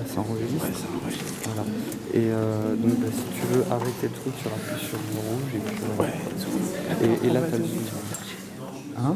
Ça enregistre. Voilà. Et donc si tu veux arrêter le truc, tu appuies sur le rouge et puis et là t'as le zoom. Hein?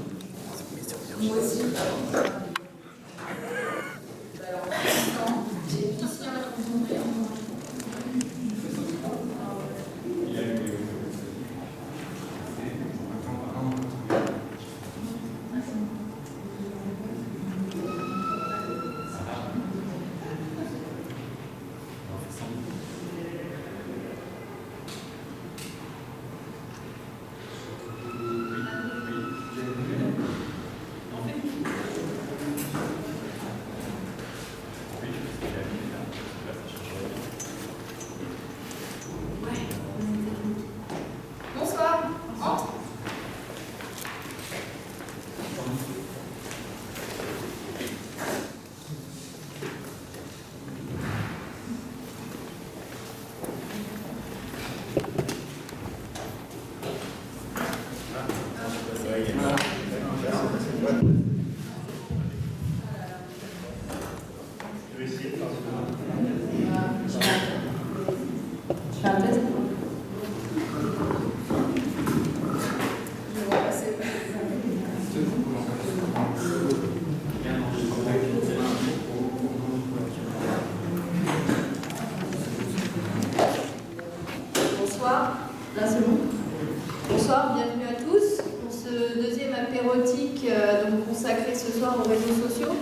Bonsoir, bienvenue à tous pour ce deuxième apérotique donc consacré ce soir aux réseaux sociaux.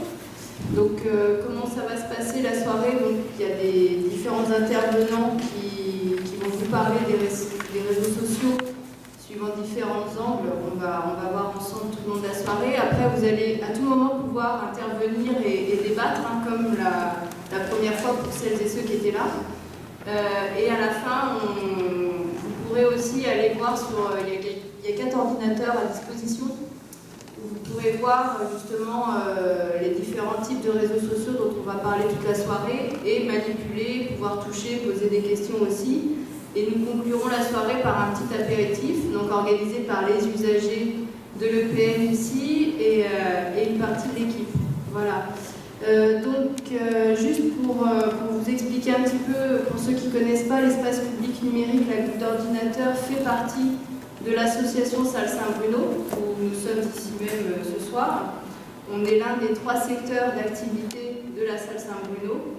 Donc comment ça va se passer la soirée? Donc il y a des différents intervenants qui vont vous parler des réseaux sociaux suivant différents angles. On va voir ensemble tout le long de la soirée. Après vous allez à tout moment pouvoir intervenir et débattre comme la première fois pour celles et ceux qui étaient là. Et à la fin, vous pourrez aussi aller voir sur... Il y a 4 ordinateurs à disposition où vous pourrez voir justement les différents types de réseaux sociaux dont on va parler toute la soirée et manipuler, pouvoir toucher, poser des questions aussi. Et nous conclurons la soirée par un petit apéritif, donc organisé par les usagers de l'EPN ici et une partie de l'équipe. Voilà. Juste pour vous expliquer un petit peu, pour ceux qui ne connaissent pas, l'espace public numérique, la goutte d'ordinateur fait partie de l'association Salle Saint-Bruno, où nous sommes ici même ce soir. On est l'un des 3 secteurs d'activité de la Salle Saint-Bruno.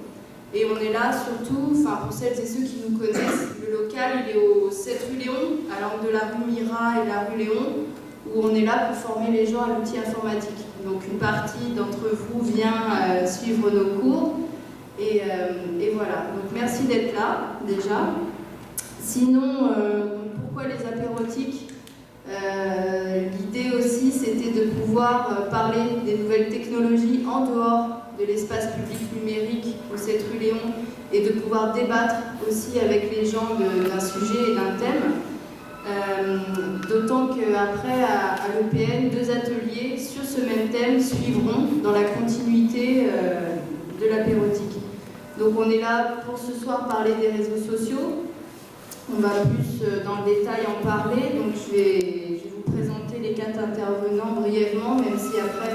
Et on est là surtout, pour celles et ceux qui nous connaissent, le local il est au 7 rue Léon, à l'angle de la rue Mira et la rue Léon, où on est là pour former les gens à l'outil informatique. Donc une partie d'entre vous vient suivre nos cours et voilà. Donc merci d'être là déjà. Sinon, pourquoi les apérotiques? L'idée aussi c'était de pouvoir parler des nouvelles technologies en dehors de l'espace public numérique au 7 rue Léon et de pouvoir débattre aussi avec les gens d'un sujet et d'un thème. D'autant qu'après, à l'EPN, 2 ateliers sur ce même thème suivront dans la continuité de l'apérotique. Donc on est là pour ce soir parler des réseaux sociaux. On va plus dans le détail en parler. Donc je vais vous présenter les 4 intervenants brièvement, même si après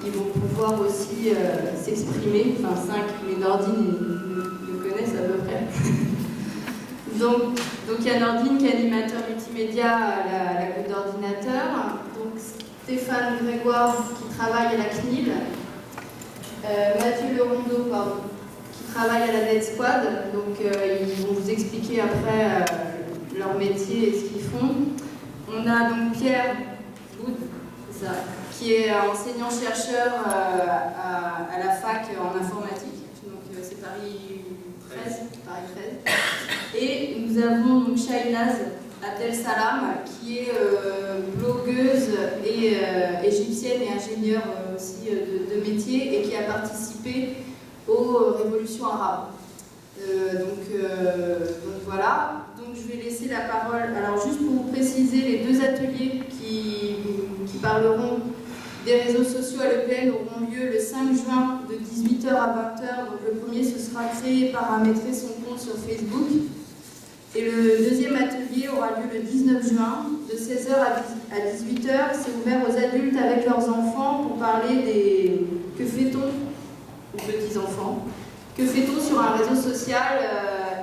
ils vont pouvoir aussi s'exprimer. 5, mais Nordine le connaissent à peu près. Donc il y a Nordine qui est animateur multimédia à la goutte d'ordinateur. Donc Stéphane Grégoire qui travaille à la CNIL. Mathieu Lerondeau qui travaille à la Net Squad. Donc ils vont vous expliquer après leur métier et ce qu'ils font. On a donc Pierre Goud, c'est ça, qui est enseignant-chercheur à la fac en informatique. Donc c'est Paris 13. Et nous avons donc Shahnaz Abdel Salam, qui est blogueuse et égyptienne et ingénieure aussi de métier et qui a participé aux révolutions arabes. Donc voilà, donc je vais laisser la parole. Alors juste pour vous préciser, les 2 ateliers qui parleront des réseaux sociaux à l'EPN auront lieu le 5 juin de 18 h à 20 h. Donc le premier, ce sera créer et paramétrer son compte sur Facebook. Et le deuxième atelier aura lieu le 19 juin, de 16 h à 18 h. C'est ouvert aux adultes avec leurs enfants pour parler des... Que fait-on, aux petits-enfants, que fait-on sur un réseau social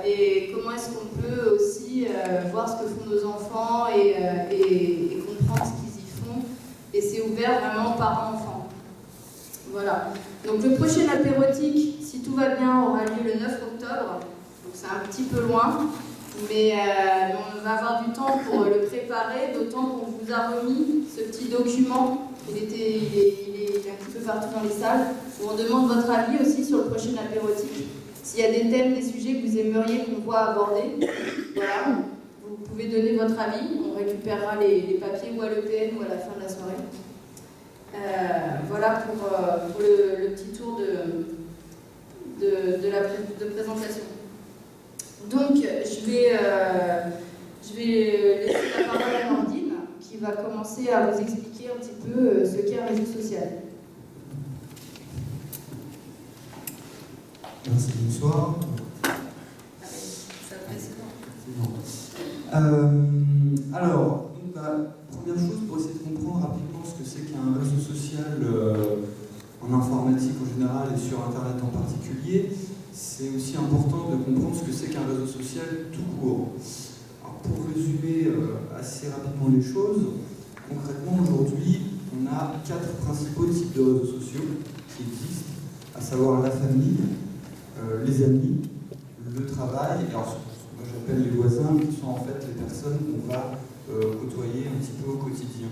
et comment est-ce qu'on peut aussi voir ce que font nos enfants et comprendre ce qu'ils y font. Et c'est ouvert vraiment parents-enfants. Voilà. Donc le prochain apérotique, si tout va bien, aura lieu le 9 octobre. Donc c'est un petit peu loin. Mais on va avoir du temps pour le préparer, d'autant qu'on vous a remis ce petit document. Il est un petit peu partout dans les salles, où on demande votre avis aussi sur le prochain apérotique. S'il y a des thèmes, des sujets que vous aimeriez qu'on voit aborder, voilà, vous pouvez donner votre avis. On récupérera les papiers ou à l'EPN ou à la fin de la soirée. Voilà pour le petit tour de présentation. Donc, je vais laisser la parole à Nordine, qui va commencer à vous expliquer un petit peu ce qu'est un réseau social. Merci, bonsoir. Alors, première chose, pour essayer de comprendre rapidement ce que c'est qu'un réseau social en informatique en général et sur Internet en particulier, c'est aussi important de comprendre ce que c'est qu'un réseau social tout court. Alors, pour résumer assez rapidement les choses, concrètement aujourd'hui, on a 4 principaux types de réseaux sociaux qui existent, à savoir la famille, les amis, le travail, et alors ce que j'appelle les voisins, qui sont en fait les personnes qu'on va côtoyer un petit peu au quotidien.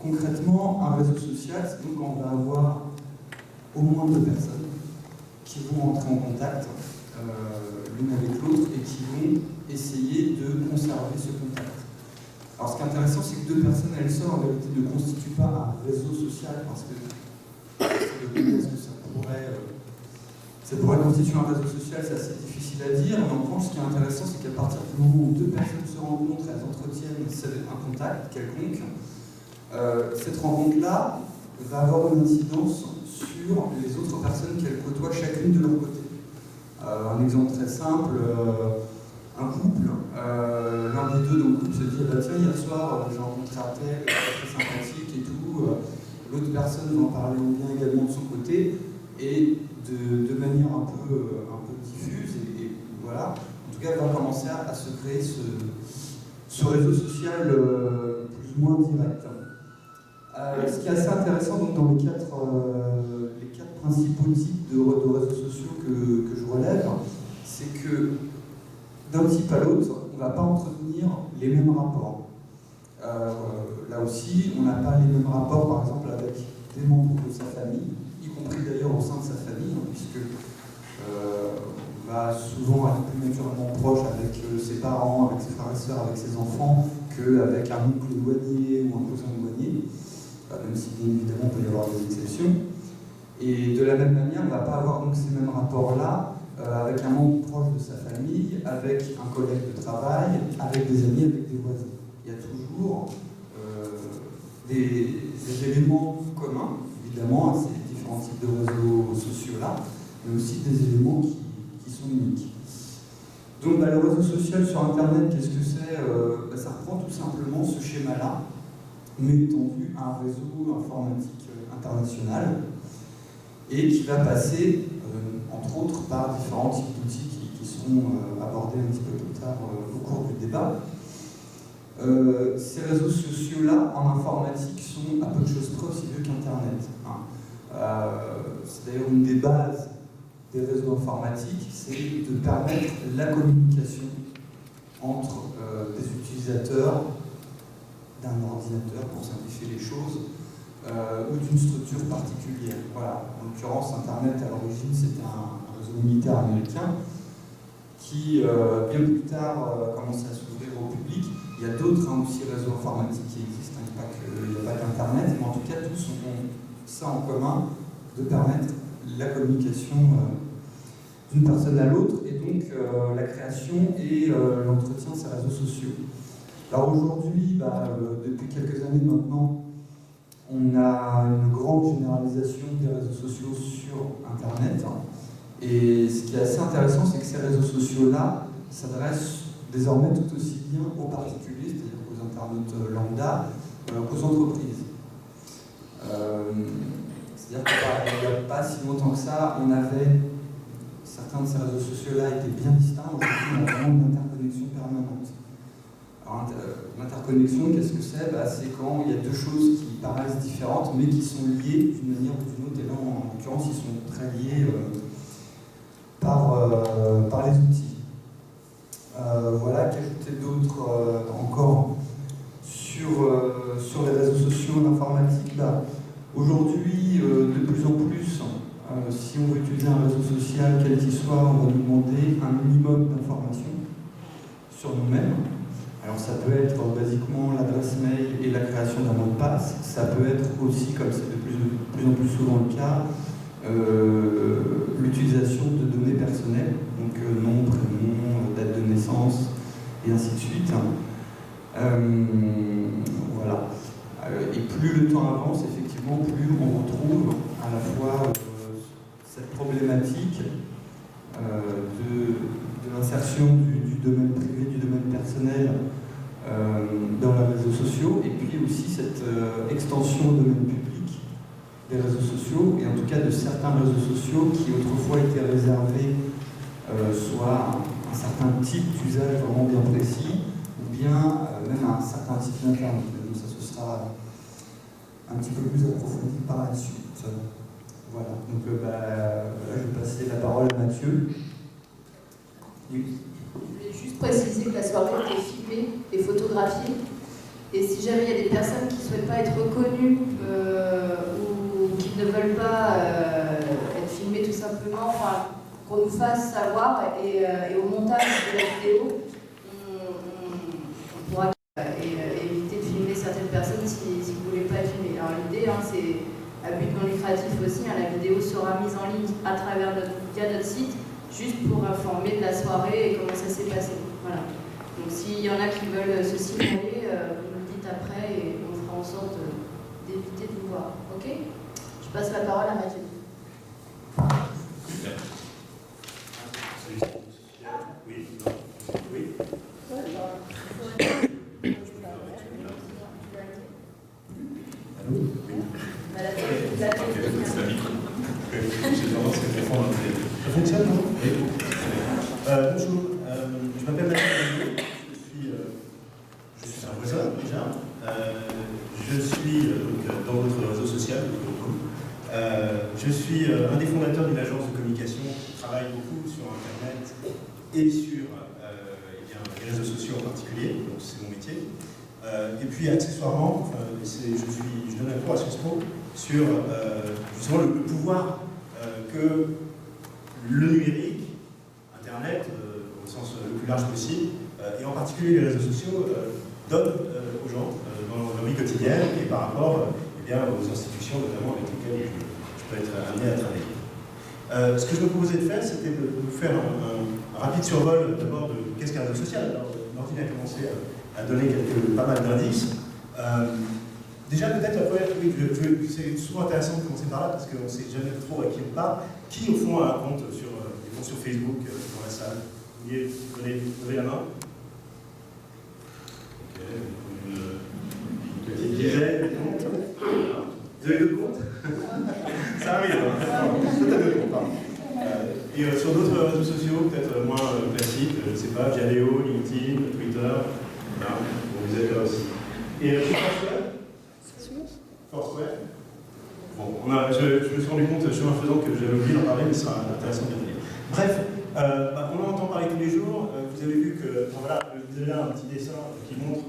Concrètement, un réseau social, c'est donc quand on va avoir au moins 2 personnes qui vont entrer en contact l'une avec l'autre et qui vont essayer de conserver ce contact. Alors ce qui est intéressant, c'est que 2 personnes à elles seules en réalité ne constituent pas un réseau social, parce que est-ce que ça pourrait constituer un réseau social, c'est assez difficile à dire, mais en revanche, ce qui est intéressant, c'est qu'à partir du moment où 2 personnes se rencontrent, elles entretiennent un contact quelconque, cette rencontre-là va avoir une incidence sur les autres personnes qu'elles côtoient chacune de leur côté. Un exemple très simple, un couple, l'un des deux dans le couple se dit bah, tiens, hier soir j'ai rencontré un tel, très sympathique et tout, l'autre personne va en parler au bien également de son côté, et de manière un peu diffuse, et voilà, en tout cas elle va commencer à se créer ce réseau social plus ou moins direct. Ce qui est assez intéressant donc, dans les quatre principaux types de réseaux sociaux que je relève, c'est que d'un type à l'autre, on ne va pas entretenir les mêmes rapports. Là aussi, on n'a pas les mêmes rapports, par exemple, avec des membres de sa famille, y compris d'ailleurs au sein de sa famille, puisque on va souvent être plus naturellement proche avec ses parents, avec ses frères et sœurs, avec ses enfants, qu'avec un oncle éloigné ou un cousin éloigné, même si bien évidemment il peut y avoir des exceptions. Et de la même manière, on ne va pas avoir donc ces mêmes rapports-là avec un membre proche de sa famille, avec un collègue de travail, avec des amis, avec des voisins. Il y a toujours des éléments communs, évidemment, à ces différents types de réseaux sociaux-là, mais aussi des éléments qui sont uniques. Donc le réseau social sur Internet, qu'est-ce que c'est? Ça reprend tout simplement ce schéma-là, mais étendu à un réseau informatique international, et qui va passer, entre autres, par différents types d'outils qui seront abordés un petit peu plus tard au cours du débat. Ces réseaux sociaux-là, en informatique, sont à peu de choses près aussi vieux qu'Internet. C'est d'ailleurs une des bases des réseaux informatiques, c'est de permettre la communication entre des utilisateurs d'un ordinateur, pour simplifier les choses, ou d'une structure particulière. Voilà. En l'occurrence, Internet, à l'origine, c'était un réseau militaire américain qui, bien plus tard, a commencé à s'ouvrir au public. Il y a d'autres aussi réseaux informatiques qui existent, il n'y a pas qu'Internet, mais en tout cas, tous ont ça en commun, de permettre la communication d'une personne à l'autre, et donc la création et l'entretien de ces réseaux sociaux. Alors aujourd'hui, depuis quelques années maintenant, on a une grande généralisation des réseaux sociaux sur Internet. Et ce qui est assez intéressant, c'est que ces réseaux sociaux-là s'adressent désormais tout aussi bien aux particuliers, c'est-à-dire aux internautes lambda, qu'aux entreprises. C'est-à-dire qu'il n'y a pas si longtemps que ça, certains de ces réseaux sociaux-là étaient bien distincts. Aujourd'hui, on a vraiment une interconnexion permanente. Alors, l'interconnexion, qu'est-ce que c'est? C'est quand il y a deux choses qui paraissent différentes, mais qui sont liées d'une manière ou d'une autre. Et là, en l'occurrence, ils sont très liés par les outils. Voilà, qu'ajouter d'autre encore sur les réseaux sociaux, l'informatique? Aujourd'hui, de plus en plus, si on veut utiliser un réseau social, quel qu'il soit, on va nous demander un minimum d'informations sur nous-mêmes. Alors ça peut être basiquement l'adresse mail et la création d'un mot de passe. Ça peut être aussi, comme c'est de plus en plus souvent le cas, l'utilisation de données personnelles, donc nom, prénom, date de naissance, et ainsi de suite. Voilà. Et plus le temps avance, effectivement, plus on retrouve à la fois cette problématique de l'insertion du domaine privé, du domaine personnel dans les réseaux sociaux, et puis aussi cette extension au domaine public des réseaux sociaux, et en tout cas de certains réseaux sociaux qui autrefois étaient réservés soit à un certain type d'usage vraiment bien précis, ou bien même à un certain type d'internet. Donc ça, ce sera un petit peu plus approfondi par la suite. Voilà, donc je vais passer la parole à Mathieu. Oui. Je voulais juste préciser que la soirée était filmée et photographiée. Et si jamais il y a des personnes qui ne souhaitent pas être reconnues ou qui ne veulent pas être filmées tout simplement, qu'on nous fasse savoir et au montage de la vidéo, on pourra éviter de filmer certaines personnes si vous ne voulez pas être filmé. Alors l'idée, c'est à but non lucratif aussi, la vidéo sera mise en ligne via notre site, juste pour informer de la soirée et comment ça s'est passé. Voilà. Donc s'il y en a qui veulent se signaler, vous nous le dites après et on fera en sorte d'éviter de vous voir. Ok? Je passe la parole à Mathieu. Oui, non. Oui. Ça fonctionne, non? Oui. Bonjour, je m'appelle Mathieu, je suis un voisin déjà. Je suis dans votre réseau social, je suis un des fondateurs d'une agence de communication qui travaille beaucoup sur Internet et sur les réseaux sociaux en particulier, donc c'est mon métier. Et puis accessoirement, je donne un cours à Sciences Po sur justement le pouvoir que le numérique, Internet, au sens le plus large possible, et en particulier les réseaux sociaux, donnent aux gens dans leur vie quotidienne et par rapport aux institutions notamment avec lesquelles je peux être amené à travailler. Ce que je me proposais de faire, c'était de vous faire un rapide survol d'abord de qu'est-ce qu'un réseau social. Alors, Martine a commencé à donner pas mal d'indices. Déjà, peut-être la première, c'est souvent intéressant de commencer par là parce qu'on ne sait jamais trop à qui on parle. Qui, au fond, a un compte sur Facebook dans la salle? Vous voulez lever la main? Ok, une petite dizaine. Vous avez deux comptes? Ça arrive. Toi, t'as deux comptes, pardon. Et sur d'autres réseaux sociaux, peut-être moins classiques, je ne sais pas, Viadeo, LinkedIn, Twitter, voilà, vous êtes là aussi. Et Foursquare. Bon, je me suis rendu compte, chemin faisant, que j'avais oublié d'en parler, mais ce sera intéressant de venir. Bref, on en entend parler tous les jours. Vous avez vu que, voilà, vous avez là un petit dessin qui montre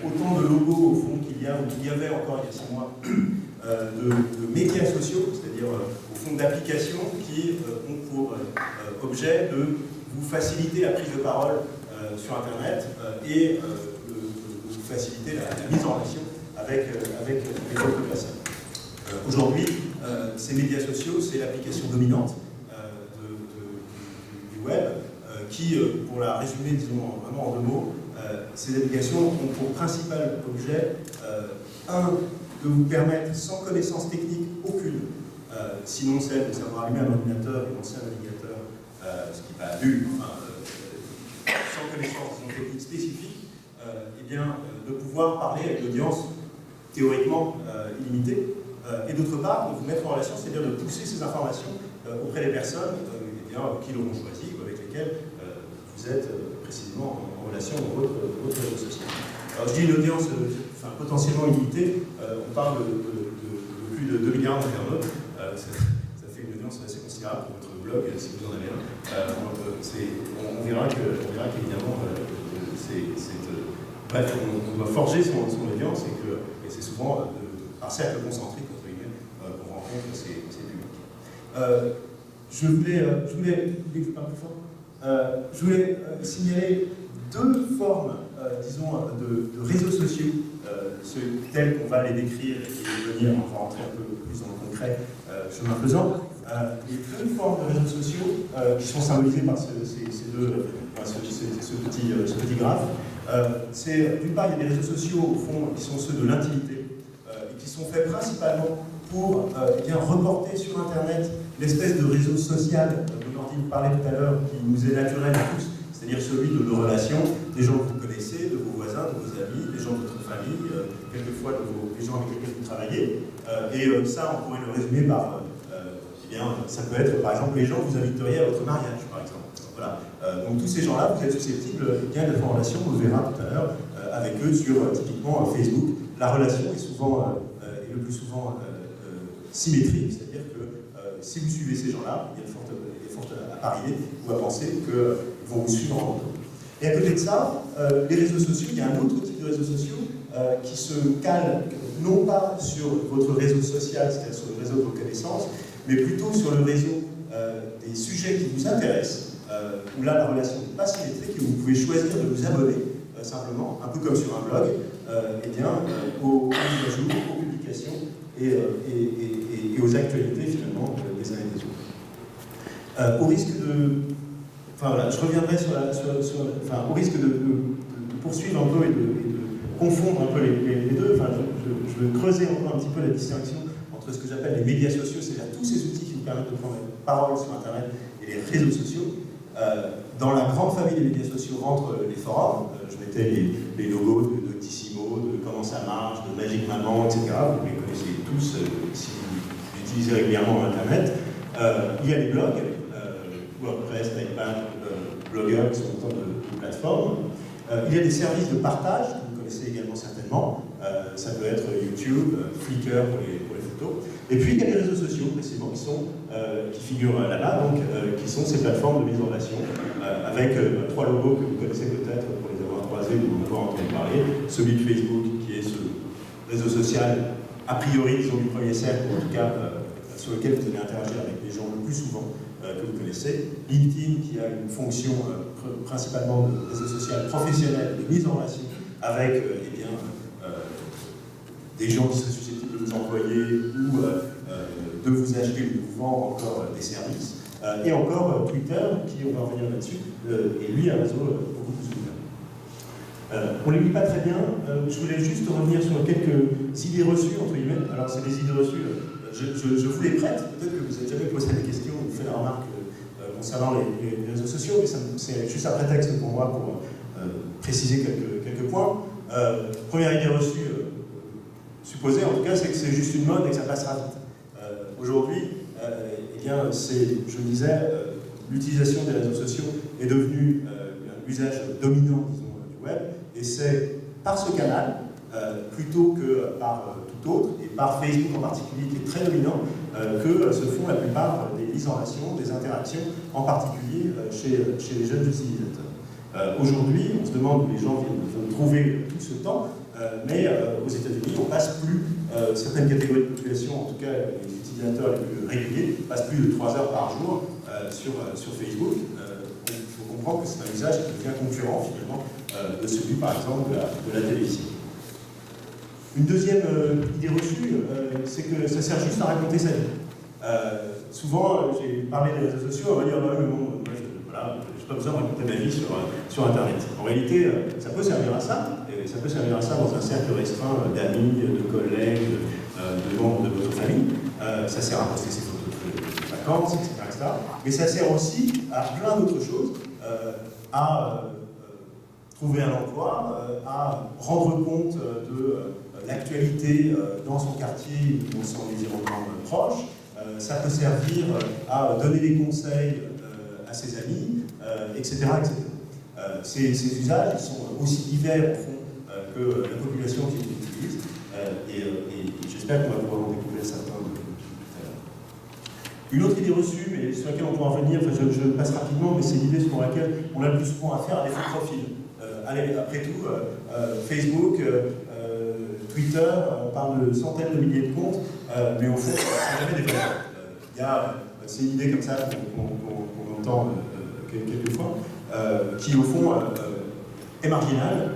autant de logos au fond qu'il y avait encore il y a 6 mois de médias sociaux, c'est-à-dire au fond d'applications qui ont pour objet de vous faciliter la prise de parole sur Internet et de vous faciliter la mise en relation avec les autres personnes. Aujourd'hui, ces médias sociaux, c'est l'application dominante du web qui, pour la résumer disons, vraiment en 2 mots, ces applications ont pour principal objet, de vous permettre, sans connaissance technique aucune, sinon celle de savoir allumer un ordinateur et lancer un navigateur, ce qui n'est pas nul, sans connaissance technique spécifique, eh bien, de pouvoir parler avec une audience théoriquement illimitée, et d'autre part, de vous mettre en relation, c'est-à-dire de pousser ces informations auprès des personnes eh bien, qui l'auront choisi ou avec lesquelles vous êtes précisément en relation dans votre réseau social. Alors je dis une audience potentiellement illimitée, on parle de plus de 2 milliards d'internautes, ça fait une audience assez considérable pour votre blog, si vous en avez un. On verra qu'évidemment, bref, on doit forger son audience et c'est souvent par cercle concentrique, entre guillemets, qu'on rencontre ces publics. Je voulais signaler 2 formes, disons, de réseaux sociaux, tels qu'on va les décrire et venir, on va rentrer un peu plus dans le concret, chemin faisant. Les 2 formes de réseaux sociaux qui sont symbolisées par ce petit graphe. D'une part, il y a des réseaux sociaux, au fond, qui sont ceux de l'intimité, et qui sont faits principalement pour reporter sur Internet l'espèce de réseau social dont Nordine parlait tout à l'heure, qui nous est naturel à tous, c'est-à-dire celui de nos relations, des gens que vous connaissez, de vos voisins, de vos amis, des gens de votre famille, quelquefois des gens avec lesquels vous travaillez. Et ça, on pourrait le résumer par... ça peut être, par exemple, les gens que vous inviteriez à votre mariage, par exemple. Voilà. Donc tous ces gens-là, vous êtes susceptibles d'être en relation, on le verra tout à l'heure, avec eux sur, typiquement, Facebook. La relation est souvent, et le plus souvent, symétrique, c'est-à-dire que si vous suivez ces gens-là, il y a de fortes à parier ou à penser qu'ils vont vous suivre en retour. Et à côté de ça, les réseaux sociaux, il y a un autre type de réseaux sociaux qui se cale non pas sur votre réseau social, c'est-à-dire sur le réseau de vos connaissances, mais plutôt sur le réseau des sujets qui vous intéressent, où là la relation n'est pas symétrique et vous pouvez choisir de vous abonner simplement, un peu comme sur un blog, aux mises à jour, aux publications et aux actualités finalement des uns et des autres. Au risque de... Enfin voilà, je reviendrai au risque de poursuivre un peu et de confondre un peu les deux, je veux creuser encore un petit peu la distinction entre ce que j'appelle les médias sociaux, c'est-à-dire tous ces outils qui vous permettent de prendre la parole sur Internet, et les réseaux sociaux. Dans la grande famille des médias sociaux rentrent les forums. Je mettais les logos de Doctissimo, de Comment ça marche, de Magic Maman, etc. Vous les connaissez tous si vous utilisez régulièrement Internet. Il y a les blogs, WordPress, Typepad, Blogger, qui sont autant de plateformes. Il y a des services de partage, que vous connaissez également certainement. Ça peut être YouTube, Flickr pour les photos. Et puis il y a les réseaux sociaux, précisément, qui figurent là-bas, donc qui sont ces plateformes de mise en relation, avec 3 logos que vous connaissez peut-être pour les avoir croisés ou en avoir entendu parler. Celui de Facebook, qui est ce réseau social, a priori, disons, du premier cercle, ou en tout cas sur lequel vous allez interagir avec les gens le plus souvent que vous connaissez. LinkedIn, qui a une fonction principalement de réseau social professionnel, de mise en relation avec des gens qui seraient susceptibles de vous employer ou de vous acheter ou de vous vendre encore des services. Et encore Twitter, qui, on va revenir là-dessus, est lui un réseau beaucoup plus ouvert. On ne les lit pas très bien, je voulais juste revenir sur quelques idées reçues, entre guillemets. Alors c'est des idées reçues, je vous les prête, peut-être que vous n'avez jamais posé des questions ou fait la remarque concernant les réseaux sociaux, mais c'est juste un prétexte pour moi pour préciser quelques points. Première idée reçue, supposée en tout cas, c'est que c'est juste une mode et que ça passera vite. Aujourd'hui, je disais, l'utilisation des réseaux sociaux est devenue un usage dominant, disons, du web, et c'est par ce canal, plutôt que par tout autre, et par Facebook en particulier, qui est très dominant, que se font la plupart des mises en relation, des interactions, en particulier chez les jeunes utilisateurs. Aujourd'hui, on se demande où les gens vont trouver tout ce temps, mais aux États-Unis, on passe plus, certaines catégories de population, en tout cas les utilisateurs les plus réguliers, passent plus de 3 heures par jour sur Facebook. Il faut comprendre que c'est un usage qui devient concurrent finalement de celui par exemple de la télévision. Une deuxième idée reçue, c'est que ça sert juste à raconter sa vie. Souvent, j'ai parlé des réseaux sociaux, on va dire moi, je n'ai pas besoin de raconter ma vie sur Internet. En réalité, ça peut servir à ça, et ça peut servir à ça dans un cercle restreint d'amis, de collègues, sert à poster ses photos de vacances, etc. Mais ça sert aussi à plein d'autres choses, à trouver un emploi, à rendre compte de l'actualité dans son quartier ou dans son environnement proche. Ça peut servir à donner des conseils à ses amis, etc. Ces usages ils sont aussi divers au fond que la population qui les utilise, et j'espère qu'on va pouvoir en découvrir certains tout à l'heure. Une autre idée reçue, mais sur laquelle on pourra revenir, je passe rapidement, mais c'est l'idée sur laquelle on a le plus souvent affaire à des faux profils. Allez, après tout, Facebook, Twitter, on parle de centaines de milliers de comptes, mais au fond, c'est jamais des vrais. C'est une idée comme ça qu'on entend quelquefois, qui au fond est marginale,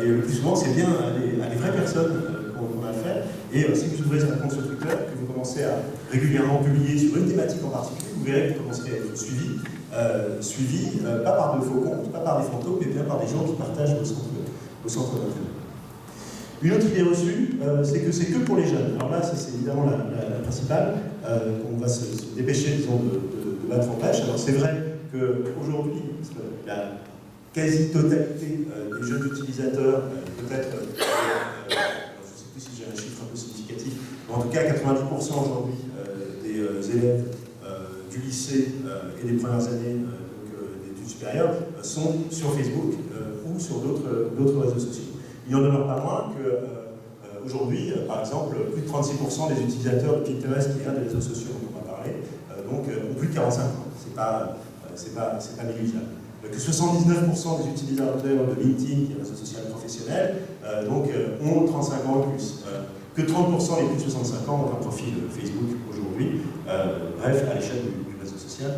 et le plus souvent c'est bien à des vraies personnes qu'on a fait. Et si vous ouvrez un compte sur Twitter, que vous commencez à régulièrement publier sur une thématique en particulier, vous verrez que vous commencerez à être suivi, pas par de faux comptes, pas par des fantômes, mais bien par des gens qui partagent vos centres d'intérêt. Une autre idée reçue, c'est que c'est que pour les jeunes. Alors là, c'est évidemment la principale, qu'on va se dépêcher, disons, de battre en tâche. Alors c'est vrai qu'aujourd'hui, la quasi-totalité des jeunes utilisateurs, peut-être, je ne sais plus si j'ai un chiffre un peu significatif, mais en tout cas 90% aujourd'hui des élèves du lycée et des premières années d'études supérieures sont sur Facebook ou sur d'autres réseaux sociaux. Il n'en demeure pas moins qu'aujourd'hui, par exemple, plus de 36% des utilisateurs de Pinterest, qui est un des réseaux sociaux dont on va parler, ont plus de 45 ans. C'est pas négligeable. Que 79% des utilisateurs de LinkedIn, qui est un réseau social professionnel, ont 35 ans ou plus. Que 30% des plus de 65 ans ont un profil Facebook aujourd'hui. Bref, à l'échelle du réseau social.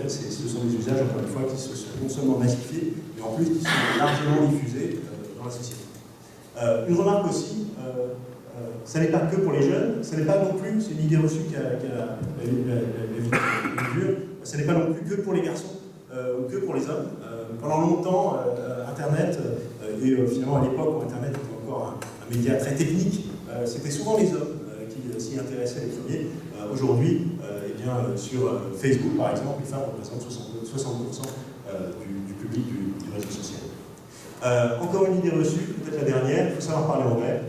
Ce sont des usages, encore une fois, qui se sont non seulement massifiés, mais en plus qui sont largement diffusés dans la société. Une remarque aussi, ça n'est pas que pour les jeunes, ça n'est pas non plus, c'est une idée reçue qui a la vie, ça n'est pas non plus que pour les garçons ou que pour les hommes. Pendant longtemps, Internet, et finalement à l'époque où Internet était encore un média très technique, c'était souvent les hommes qui s'y intéressaient les premiers. Aujourd'hui, sur Facebook par exemple, les femmes représentent 60% du public du réseau social. Encore une idée reçue, peut-être la dernière, il faut savoir parler anglais.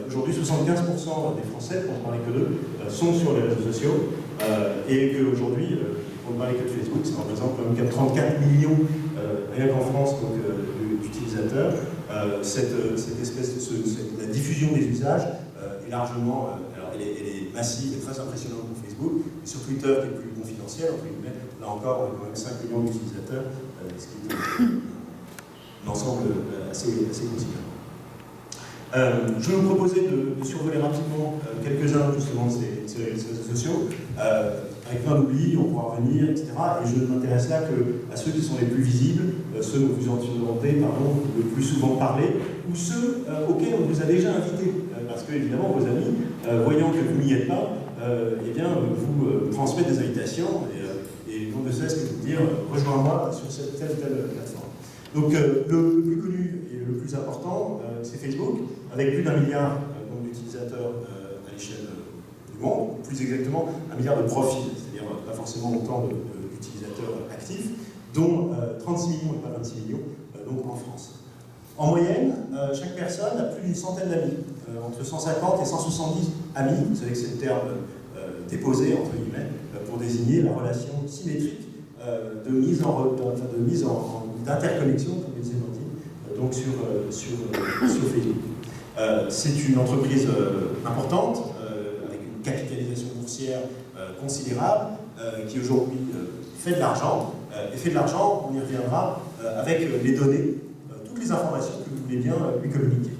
Aujourd'hui, 75% des Français, pour ne parler que d'eux, sont sur les réseaux sociaux, et qu'aujourd'hui, pour ne parler que de Facebook, ça représente quand même 34 millions, rien qu'en France, d'utilisateurs. Cette espèce la diffusion des usages est largement, alors elle est massive et très impressionnante pour Facebook, mais sur Twitter, qui est plus confidentiel, entre guillemets, là encore, on a quand même 5 millions d'utilisateurs, ce qui est un ensemble assez considérable. Je vais vous proposer de survoler rapidement quelques-uns justement de ces réseaux sociaux, avec plein d'oublis, on pourra revenir, etc. Et je ne m'intéresse là qu'à ceux qui sont les plus visibles, ceux dont vous entendez le plus souvent parler, ou ceux auxquels on vous a déjà invité, parce que évidemment vos amis, voyant que vous n'y êtes pas, vous transmettent des invitations et on ne cesse que vous dire rejoins-moi sur cette telle ou telle plateforme. Donc le plus connu et le plus important, c'est Facebook, avec plus d'1 milliard d'utilisateurs à l'échelle du monde, plus exactement 1 milliard de profils, c'est-à-dire pas forcément autant d'utilisateurs actifs, dont 36 millions et pas 26 millions donc en France. En moyenne, chaque personne a plus d'une centaine d'amis, entre 150 et 170 amis, vous savez que c'est le terme déposé entre guillemets, pour désigner la relation symétrique d'interconnexion, comme le disait Martine, donc sur Facebook. C'est une entreprise importante, avec une capitalisation boursière considérable, qui aujourd'hui fait de l'argent, et fait de l'argent, on y reviendra, avec les données, toutes les informations que vous voulez bien lui communiquer.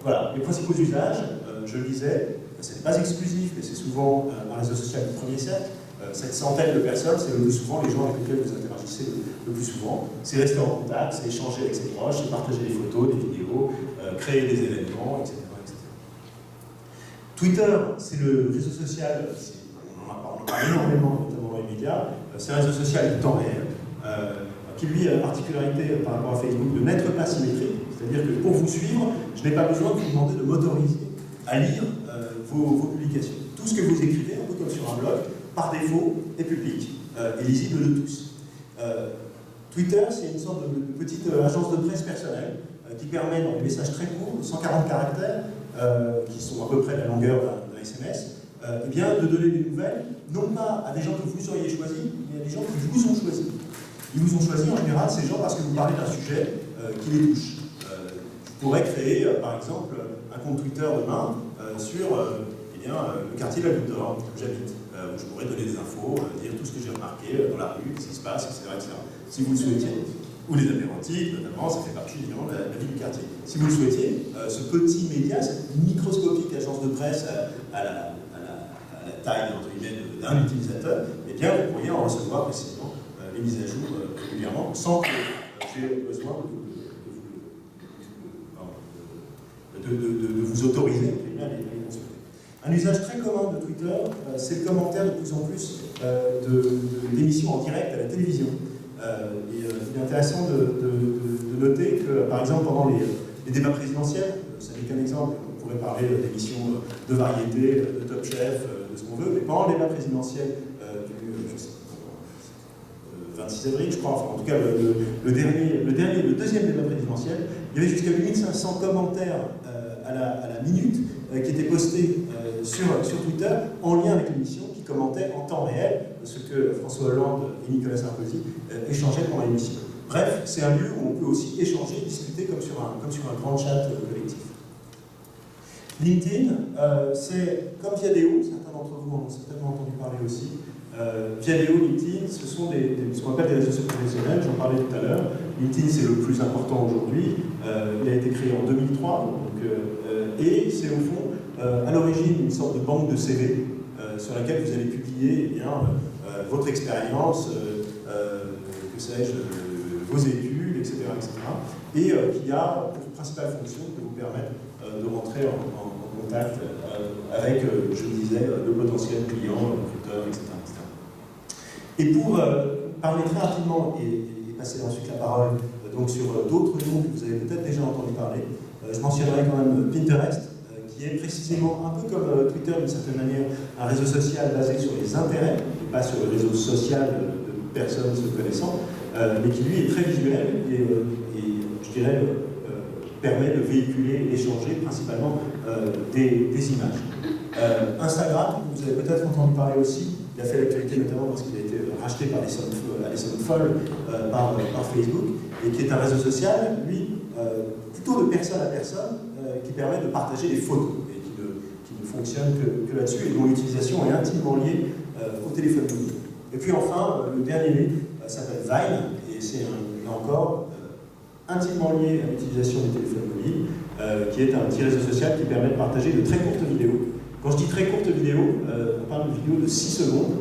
Voilà, les principaux usages, je le disais, ce n'est pas exclusif, mais c'est souvent un réseau social du 1er siècle. Cette centaine de personnes, c'est le plus souvent les gens avec lesquels vous interagissez le plus souvent. C'est rester en contact, c'est échanger avec ses proches, c'est partager des photos, des vidéos, créer des événements, etc. Twitter, c'est le réseau social, on en parle énormément, notamment dans les médias, c'est un réseau social du temps réel, qui lui a la particularité par rapport à Facebook de n'être pas symétrique, c'est-à-dire que pour vous suivre, je n'ai pas besoin de vous demander de m'autoriser à lire vos publications. Tout tout ce que vous écrivez, un peu comme sur un blog, par défaut, est public et lisible de tous. Twitter, c'est une sorte de petite agence de presse personnelle qui permet, dans des messages très courts, 140 caractères, qui sont à peu près la longueur d'un SMS, eh bien, de donner des nouvelles, non pas à des gens que vous auriez choisis, mais à des gens qui vous ont choisis. Ils vous ont choisi en général ces gens parce que vous parlez d'un sujet qui les touche. Je pourrais créer, par exemple, un compte Twitter demain sur le quartier de la Goutte d'Or où j'habite. Je pourrais donner des infos, dire tout ce que j'ai remarqué dans la rue, ce qui se passe, etc. Si vous le souhaitiez. Ou les apérantiques, notamment, ça fait partie évidemment de la vie du quartier. Si vous le souhaitiez, ce petit média, cette microscopique agence de presse à la taille entre guillemets d'un utilisateur, eh bien vous pourriez en recevoir précisément les mises à jour régulièrement sans que j'ai besoin de vous autoriser à les consulter. Un usage très commun de Twitter, c'est le commentaire de plus en plus d'émissions en direct à la télévision. Il est intéressant de noter que, par exemple, pendant les débats présidentiels, ça n'est qu'un exemple, on pourrait parler d'émissions de variété, de Top Chef, de ce qu'on veut, mais pendant le débat présidentiel du 26 avril, je crois, enfin en tout cas le deuxième débat présidentiel, il y avait jusqu'à 8500 commentaires à la minute qui étaient postés sur Twitter en lien avec l'émission, qui commentaient en temps réel ce que François Hollande et Nicolas Sarkozy échangeaient pendant l'émission. Bref, c'est un lieu où on peut aussi échanger, discuter comme sur un grand chat collectif. LinkedIn, c'est comme Viadeo, certains d'entre vous en ont certainement entendu parler aussi. Viadeo, LinkedIn, ce sont ce qu'on appelle des réseaux sociaux professionnels, j'en parlais tout à l'heure. LinkedIn, c'est le plus important aujourd'hui. Il a été créé en 2003, et c'est au fond, à l'origine, une sorte de banque de CV sur laquelle vous allez publier votre expérience, que sais-je, vos études, etc. Et qui a pour principale fonction de vous permettre de rentrer en contact avec, je le disais, le potentiel client, le recruteur, etc. Et pour parler très rapidement et passer ensuite la parole donc sur d'autres noms que vous avez peut-être déjà entendu parler, je mentionnerai quand même Pinterest, qui est précisément un peu comme Twitter d'une certaine manière, un réseau social basé sur les intérêts, et pas sur le réseau social de personnes se connaissant, mais qui lui est très visuel et je dirais permet de véhiculer et d'échanger principalement des images. Instagram, vous avez peut-être entendu parler aussi, il a fait l'actualité notamment parce qu'il a été racheté par des sommes folles par Facebook, et qui est un réseau social, lui, plutôt de personne à personne, qui permet de partager des photos, et qui ne fonctionne que là-dessus, et dont l'utilisation est intimement liée au téléphone mobile. Et puis enfin, le dernier né s'appelle Vine, et c'est là encore intimement lié à l'utilisation du téléphone mobile, qui est un petit réseau social qui permet de partager de très courtes vidéos. Quand je dis très courtes vidéos, on parle de vidéos de 6 secondes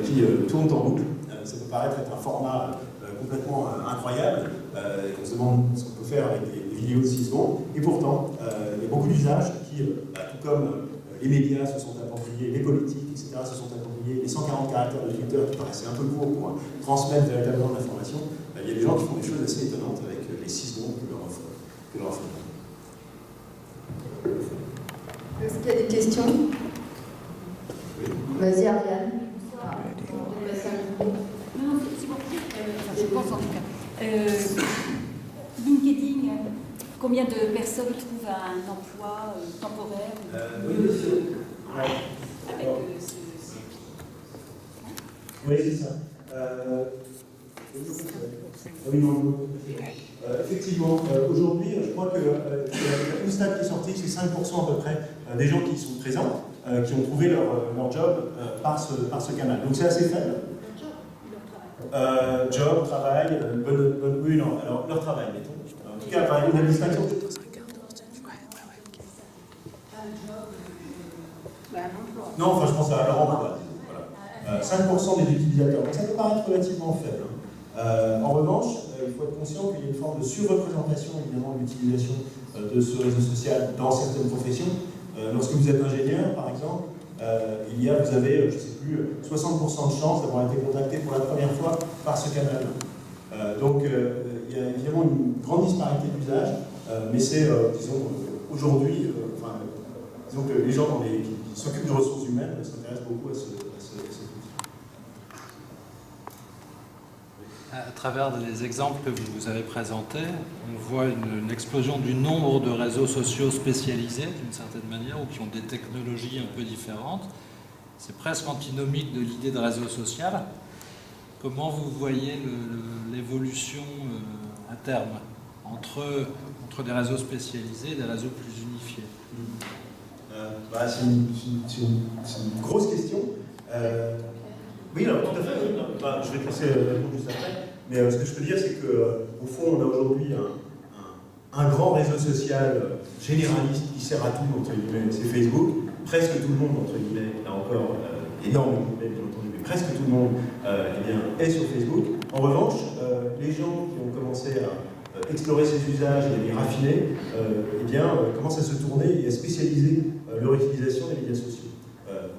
qui tournent en boucle. Ça peut paraître être un format complètement incroyable, on se demande ce qu'on peut faire avec des vidéos de 6 secondes, et pourtant, il y a beaucoup d'usages qui, tout comme les médias se sont appropriés, les politiques, etc., se sont appropriés, les 140 caractères de Twitter qui paraissaient un peu courts pour transmettre véritablement de l'information, il y a des gens qui font des choses assez étonnantes avec les 6 secondes que leur offre. Est-ce qu'il y a des questions? Vas-y, Ariane. Non, c'est bon. Je pense en tout cas. LinkedIn, combien de personnes trouvent un emploi temporaire? Oui, oui, c'est ça. Effectivement, aujourd'hui, je crois que une stat qui est sortie, c'est 5% à peu près des gens qui sont présents, qui ont trouvé leur job par ce canal. Donc c'est assez faible. Job, travail, oui, non, alors leur travail, mettons. En tout cas, par exemple, une distinction. Non, enfin, je pense à leur emploi. Voilà. 5% des utilisateurs. Donc ça peut paraître relativement faible. En revanche, il faut être conscient qu'il y a une forme de surreprésentation, évidemment, de l'utilisation de ce réseau social dans certaines professions. Lorsque vous êtes ingénieur, par exemple, vous avez, je ne sais plus, 60% de chances d'avoir été contacté pour la première fois par ce canal. Donc, il y a évidemment une grande disparité d'usage, mais c'est, disons, aujourd'hui, disons que les gens qui s'occupe de ressources humaines s'intéresse beaucoup à ce outil. À travers les exemples que vous avez présentés, on voit une explosion du nombre de réseaux sociaux spécialisés, d'une certaine manière, ou qui ont des technologies un peu différentes. C'est presque antinomique de l'idée de réseau social. Comment vous voyez l'évolution à terme entre des réseaux spécialisés et des réseaux plus unifiés? C'est une grosse question. Oui, alors, tout à fait. Oui. Je vais te laisser répondre juste après. Mais ce que je peux dire, c'est qu'au fond, on a aujourd'hui un grand réseau social généraliste qui sert à tout, entre guillemets, c'est Facebook. Presque tout le monde, entre guillemets, là encore, énormément, bien entendu, mais presque tout le monde est sur Facebook. En revanche, les gens qui ont commencé à explorer ces usages et à les raffiner, commencent à se tourner et à spécialiser leur utilisation des médias sociaux.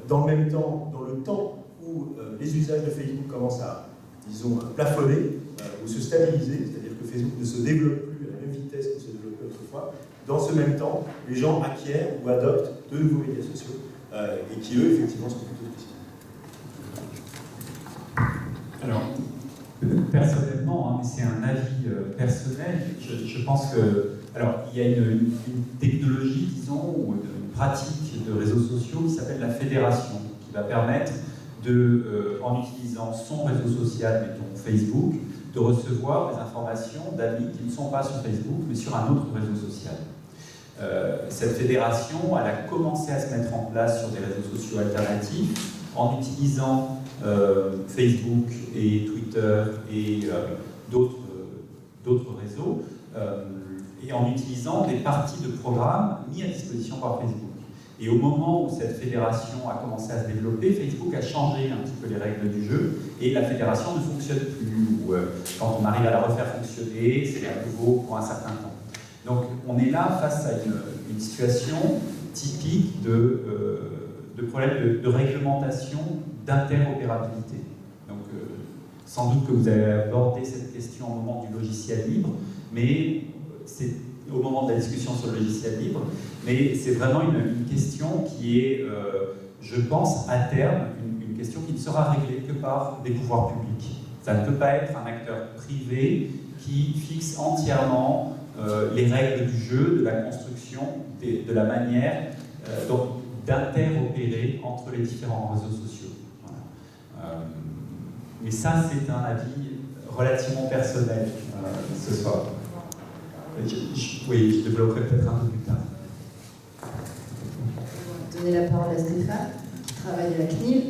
Dans le même temps, dans le temps où les usages de Facebook commencent à, disons, plafonner ou se stabiliser, c'est-à-dire que Facebook ne se développe plus à la même vitesse qu'il se développait autrefois, dans ce même temps, les gens acquièrent ou adoptent de nouveaux médias sociaux et qui, eux, effectivement, sont plutôt spécialisés. Alors, personnellement, mais c'est un avis personnel, je pense que, alors, il y a une technologie, disons, ou une pratique de réseaux sociaux qui s'appelle la fédération, qui va permettre en utilisant son réseau social, mettons Facebook, de recevoir des informations d'amis qui ne sont pas sur Facebook, mais sur un autre réseau social. Cette fédération, elle a commencé à se mettre en place sur des réseaux sociaux alternatifs, en utilisant Facebook et Twitter et d'autres réseaux, et en utilisant des parties de programmes mis à disposition par Facebook. Et au moment où cette fédération a commencé à se développer, Facebook a changé un petit peu les règles du jeu et la fédération ne fonctionne plus. Quand on arrive à la refaire fonctionner, c'est à nouveau pour un certain temps. Donc on est là face à une situation typique de problème de réglementation, d'interopérabilité. Donc sans doute que vous avez abordé cette question au moment du logiciel libre, mais c'est au moment de la discussion sur le logiciel libre, mais c'est vraiment une question qui est, je pense, à terme, une question qui ne sera réglée que par des pouvoirs publics. Ça ne peut pas être un acteur privé qui fixe entièrement les règles du jeu, de la construction, de la manière d'interopérer entre les différents réseaux sociaux. Voilà. Mais ça, c'est un avis relativement personnel ce soir. Oui, je développerai peut-être un peu plus tard. On va donner la parole à Stéphane, qui travaille à la CNIL.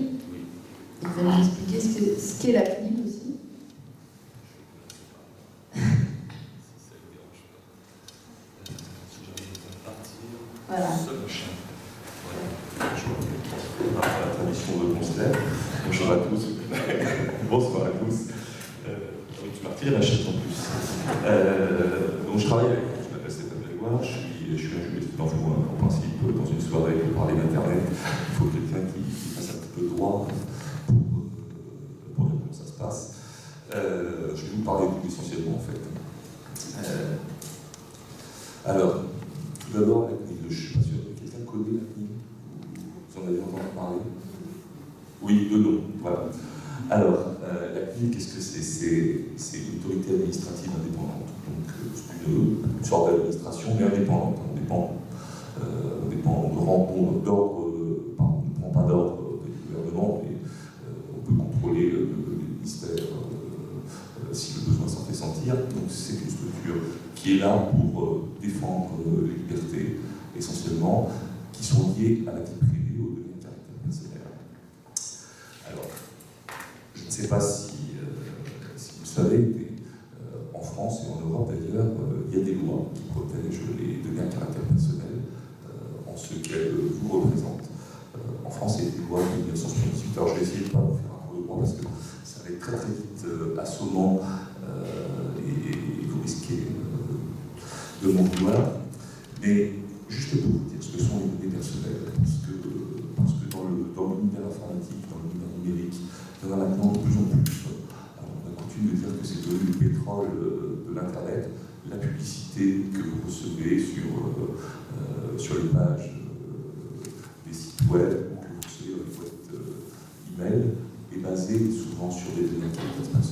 Il va nous expliquer ce qu'est la CNIL aussi. Voilà. La tradition de Constère. Bonjour à tous. Bonsoir à tous. Je partir la chaîne en plus. Donc je travaille avec, je m'appelle Stéphane Grégoire, je suis un juriste d'enfant, en principe, dans une soirée pour parler d'Internet, il faut quelqu'un qui fasse un petit peu droit pour dire comment ça se passe. Je vais vous parler essentiellement en fait. Alors, tout d'abord, la CNIL, je ne suis pas sûr que quelqu'un connaît la CNIL. Vous en avez entendu parler? Oui, non, voilà. Alors, la CNIL, qu'est-ce que c'est? C'est une autorité administrative indépendante. Donc, c'est une sorte d'administration, mais indépendante. On dépend d'ordre, on ne prend pas d'ordre du gouvernement, mais on peut contrôler le ministère si le besoin s'en fait sentir. Donc, c'est une structure qui est là pour défendre les libertés, essentiellement, qui sont liées à la vie privée ou aux données de caractère personnel. Alors, je ne sais pas si vous savez, mais en France et en Europe d'ailleurs, il y a des lois qui protègent les données à caractère personnel en ce qu'elles vous représentent. En France, il y a des lois de 1978. Alors, je vais essayer de ne pas vous faire un cours de droit parce que ça va être très très vite assommant et vous risquez de m'en vouloir. Mais juste pour vous dire ce que sont les données personnelles, parce que dans l'univers informatique, dans l'univers numérique, il y en a maintenant de plus en plus. Alors, on a coutume de dire que c'est devenu le pétrole de l'Internet, la publicité que vous recevez sur les pages des sites web,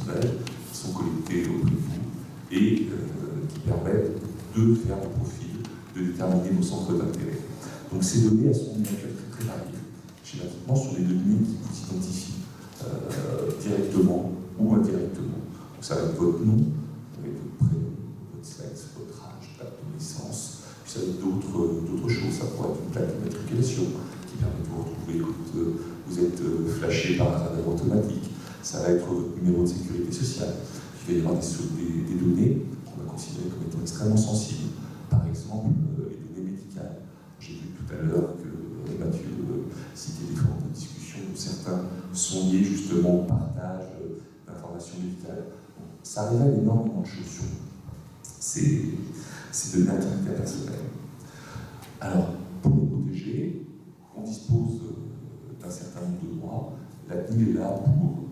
images qui sont collectées auprès de vous et qui permettent de faire vos profils, de déterminer vos centres d'intérêt. Donc ces données, elles sont d'une nature très variée. Schématiquement, ce sont des données qui vous identifient directement ou indirectement. Donc ça va être votre nom, avec votre prénom, votre sexe, votre âge, date de naissance, puis ça va être d'autres choses. Ça pourrait être une plaque d'immatriculation qui permet de vous retrouver quand vous êtes flashé par un radar automatique. Ça va être votre numéro de sécurité sociale. Il va y avoir des données qu'on va considérer comme étant extrêmement sensibles. Par exemple, les données médicales. J'ai vu tout à l'heure que Mathieu citait des formes de discussion où certains sont liés justement au partage d'informations médicales. Ça révèle énormément de choses sur ces données intimité personnelles. Alors, pour les protéger, on dispose d'un certain nombre de droits. La CNIL est là pour vous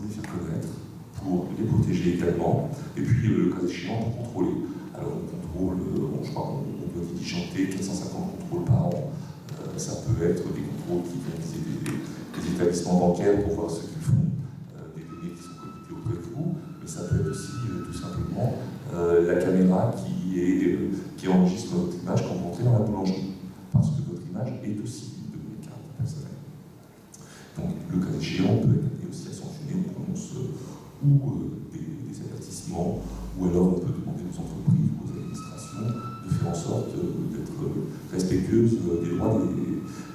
les faire connaître, pour les protéger également, et puis le cas échéant pour contrôler. Alors on contrôle, je crois qu'on doit diligenter 450 contrôles par an. Ça peut être des contrôles qui viennent viser des établissements bancaires pour voir ce qu'ils font, des données qui sont collectées auprès de vous, mais ça peut être aussi tout simplement la caméra qui enregistre votre image quand vous entrez dans la boulangerie, parce que votre image est aussi une donnée de caractère personnel. Donc le cas échéant peut être amené aussi à sanctionner une prononce ou des avertissements, ou alors on peut demander aux entreprises ou aux administrations de faire en sorte d'être respectueuses des droits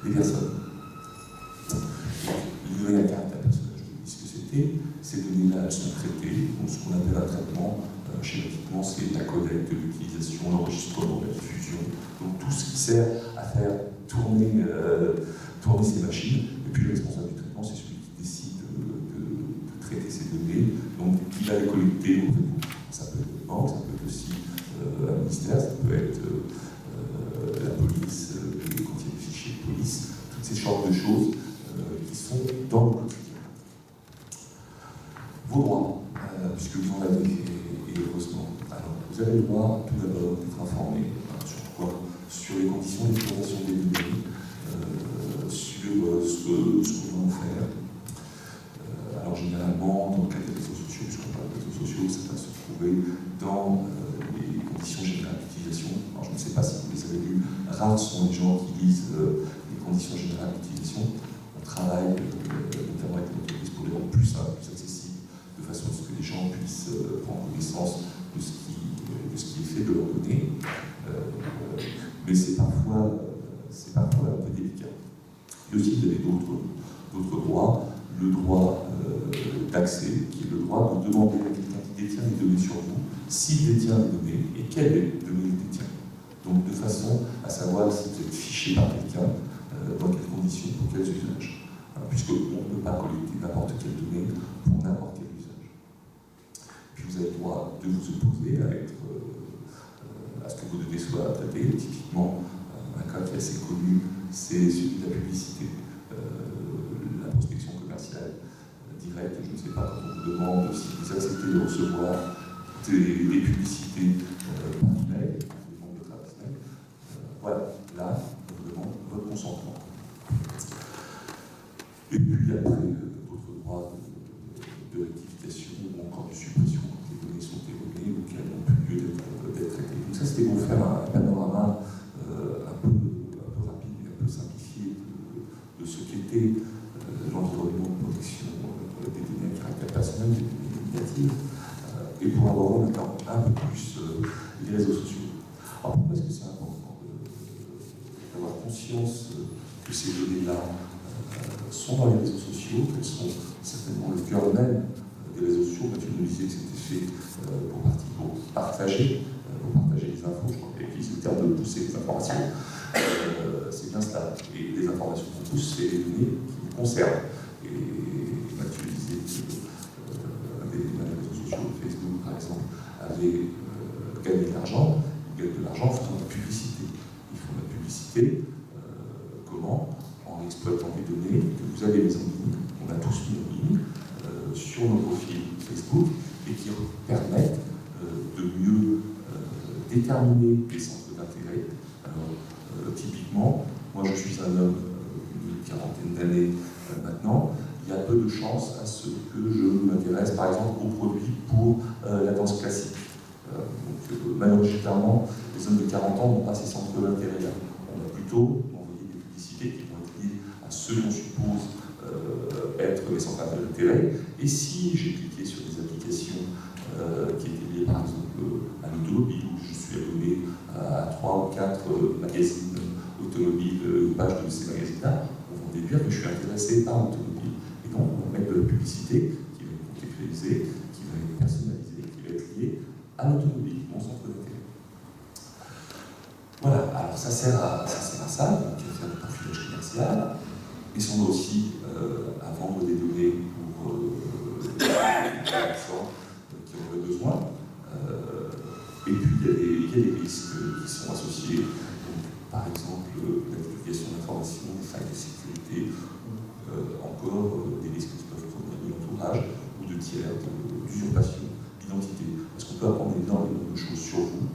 des personnes. Les données à caractère personnel, je vous dis ce que c'était. Ces données-là, elles sont traitées. Donc ce qu'on appelle un traitement, schématiquement, c'est la collecte, l'utilisation, l'enregistrement, la diffusion. Donc tout ce qui sert à faire tourner ces machines. Et puis le responsable du traitement, c'est celui qui décide de traiter ces données. Donc il va les collecter auprès de vous. Ça peut être une banque, ça peut être aussi un ministère, ça peut être la police, quand il y a des fichiers de police, toutes ces sortes de choses qui sont dans le quotidien. Vos droits, puisque vous en avez, et heureusement. Alors, vous avez le droit tout d'abord d'être informé sur quoi? Sur les conditions d'exploitation des données, sur ce que l'on va faire. Alors généralement, dans le cas des réseaux sociaux, puisqu'on parle de réseaux sociaux, ça va se trouver dans les conditions générales d'utilisation. Alors je ne sais pas si vous les avez lus, rares sont les gens qui lisent les conditions générales d'utilisation. On travaille notamment avec les entreprises pour les rendre plus simples, plus accessibles, de façon à ce que les gens puissent prendre connaissance de ce qui est fait de leurs données. Mais c'est parfois un peu délicat. Et aussi, vous avez d'autres droits. Le droit d'accès, qui est le droit de demander à quelqu'un qui détient des données sur vous, s'il détient des données et quelles données il détient. Donc de façon à savoir si vous êtes fiché par quelqu'un, dans quelles conditions, pour quels usages. Puisqu'on ne peut pas collecter n'importe quelle donnée pour n'importe quel usage. Puis vous avez le droit de vous opposer à ce que vos données soient traitées. Typiquement, un cas qui est assez connu, c'est celui de la publicité. La prospection commerciale directe, je ne sais pas, quand on vous demande si vous acceptez de recevoir des publicités par email, des noms de votre adresse mail, voilà, là, on vous demande votre consentement. Et puis après, d'autres droits de rectification ou encore de suppression quand les données sont erronées ou qu'elles n'ont plus lieu d'être traitées. Donc ça, c'était pour faire un panorama un peu rapide et un peu simplifié de ce qu'était l'environnement de protection des données à caractère personnel, des données négatives, et pour aborder maintenant un peu plus les réseaux sociaux. Alors pourquoi est-ce que c'est important d'avoir conscience que ces données-là sont dans les réseaux sociaux, qu'elles sont certainement le cœur même des réseaux sociaux? Mathieu nous disait que c'était fait pour partager les infos, je crois qu'il utilise le terme de pousser les informations. C'est bien cela. Et les informations qu'on pousse, c'est les données qui nous concernent. Et Mathieu disait que les réseaux sociaux, Facebook par exemple, avaient gagné de l'argent. Ils gagnent de l'argent en faisant de la publicité. Ils font de la publicité, comment? En exploitant des données que vous avez mises en ligne, qu'on a tous mis en ligne, sur nos profils Facebook, et qui permettent de mieux déterminer les centres d'intérêt. Alors, typiquement, moi je suis un homme d'une quarantaine d'années maintenant, il y a peu de chances à ce que je m'intéresse par exemple aux produits pour la danse classique. Majoritairement, les hommes de 40 ans n'ont pas ces centres d'intérêt-là. On va plutôt envoyer des publicités qui vont être liées à ceux qu'on suppose être les centres d'intérêt. Et si j'ai cliqué sur des applications qui étaient liées par exemple à l'automobile, où je suis abonné à 3 ou 4 magazines automobiles, une page de ces magazines-là, on va déduire que je suis intéressé par l'automobile. Et donc on va mettre de la publicité qui va être contextualisée, qui va être personnalisée, qui va être liée à l'automobile, mon centre d'intérêt. Voilà, alors ça sert à ça, donc à faire du profilage commercial, mais on a aussi à vendre des données pour les commerçants qui en auraient besoin. Et puis il y a des risques qui sont associés, donc, par exemple la divulgation d'informations, des failles de sécurité, ou encore des risques qui peuvent provenir de l'entourage ou de tiers, d'usurpation d'identité. Parce qu'on peut apprendre énormément de choses sur vous.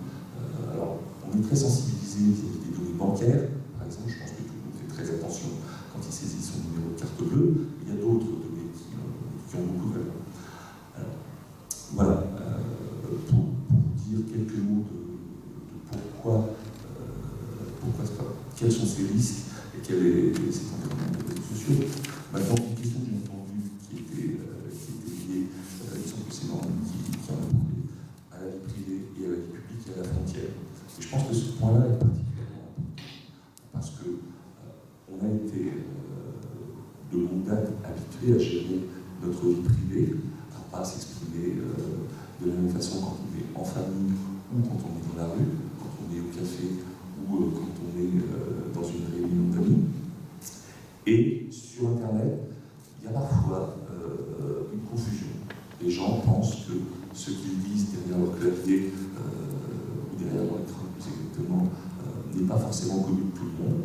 Alors, on est très sensibilisé vis-à-vis des données bancaires. Par exemple, je pense que tout le monde fait très attention quand il saisit son numéro de carte bleue. Il y a d'autres données qui ont beaucoup de valeur. Alors, voilà, pour vous dire quelques mots de pourquoi quels sont ces risques et quel est cet environnement des réseaux sociaux. Maintenant, une question que j'ai entendue qui était liée, il semble que c'est Norman qui en a parlé, à la vie privée et à la vie publique et à la frontière. Et je pense que ce point-là est particulièrement important parce que on a été de longue date habitué à gérer notre vie privée, à ne pas s'exprimer de la même façon quand on est en famille ou quand on est dans la rue, quand on est au café ou quand on est dans une réunion d'amis. Et sur Internet, il y a parfois une confusion. Les gens pensent que ce qu'ils disent derrière leur clavier ou derrière leur écran, plus exactement, n'est pas forcément connu de tout le monde.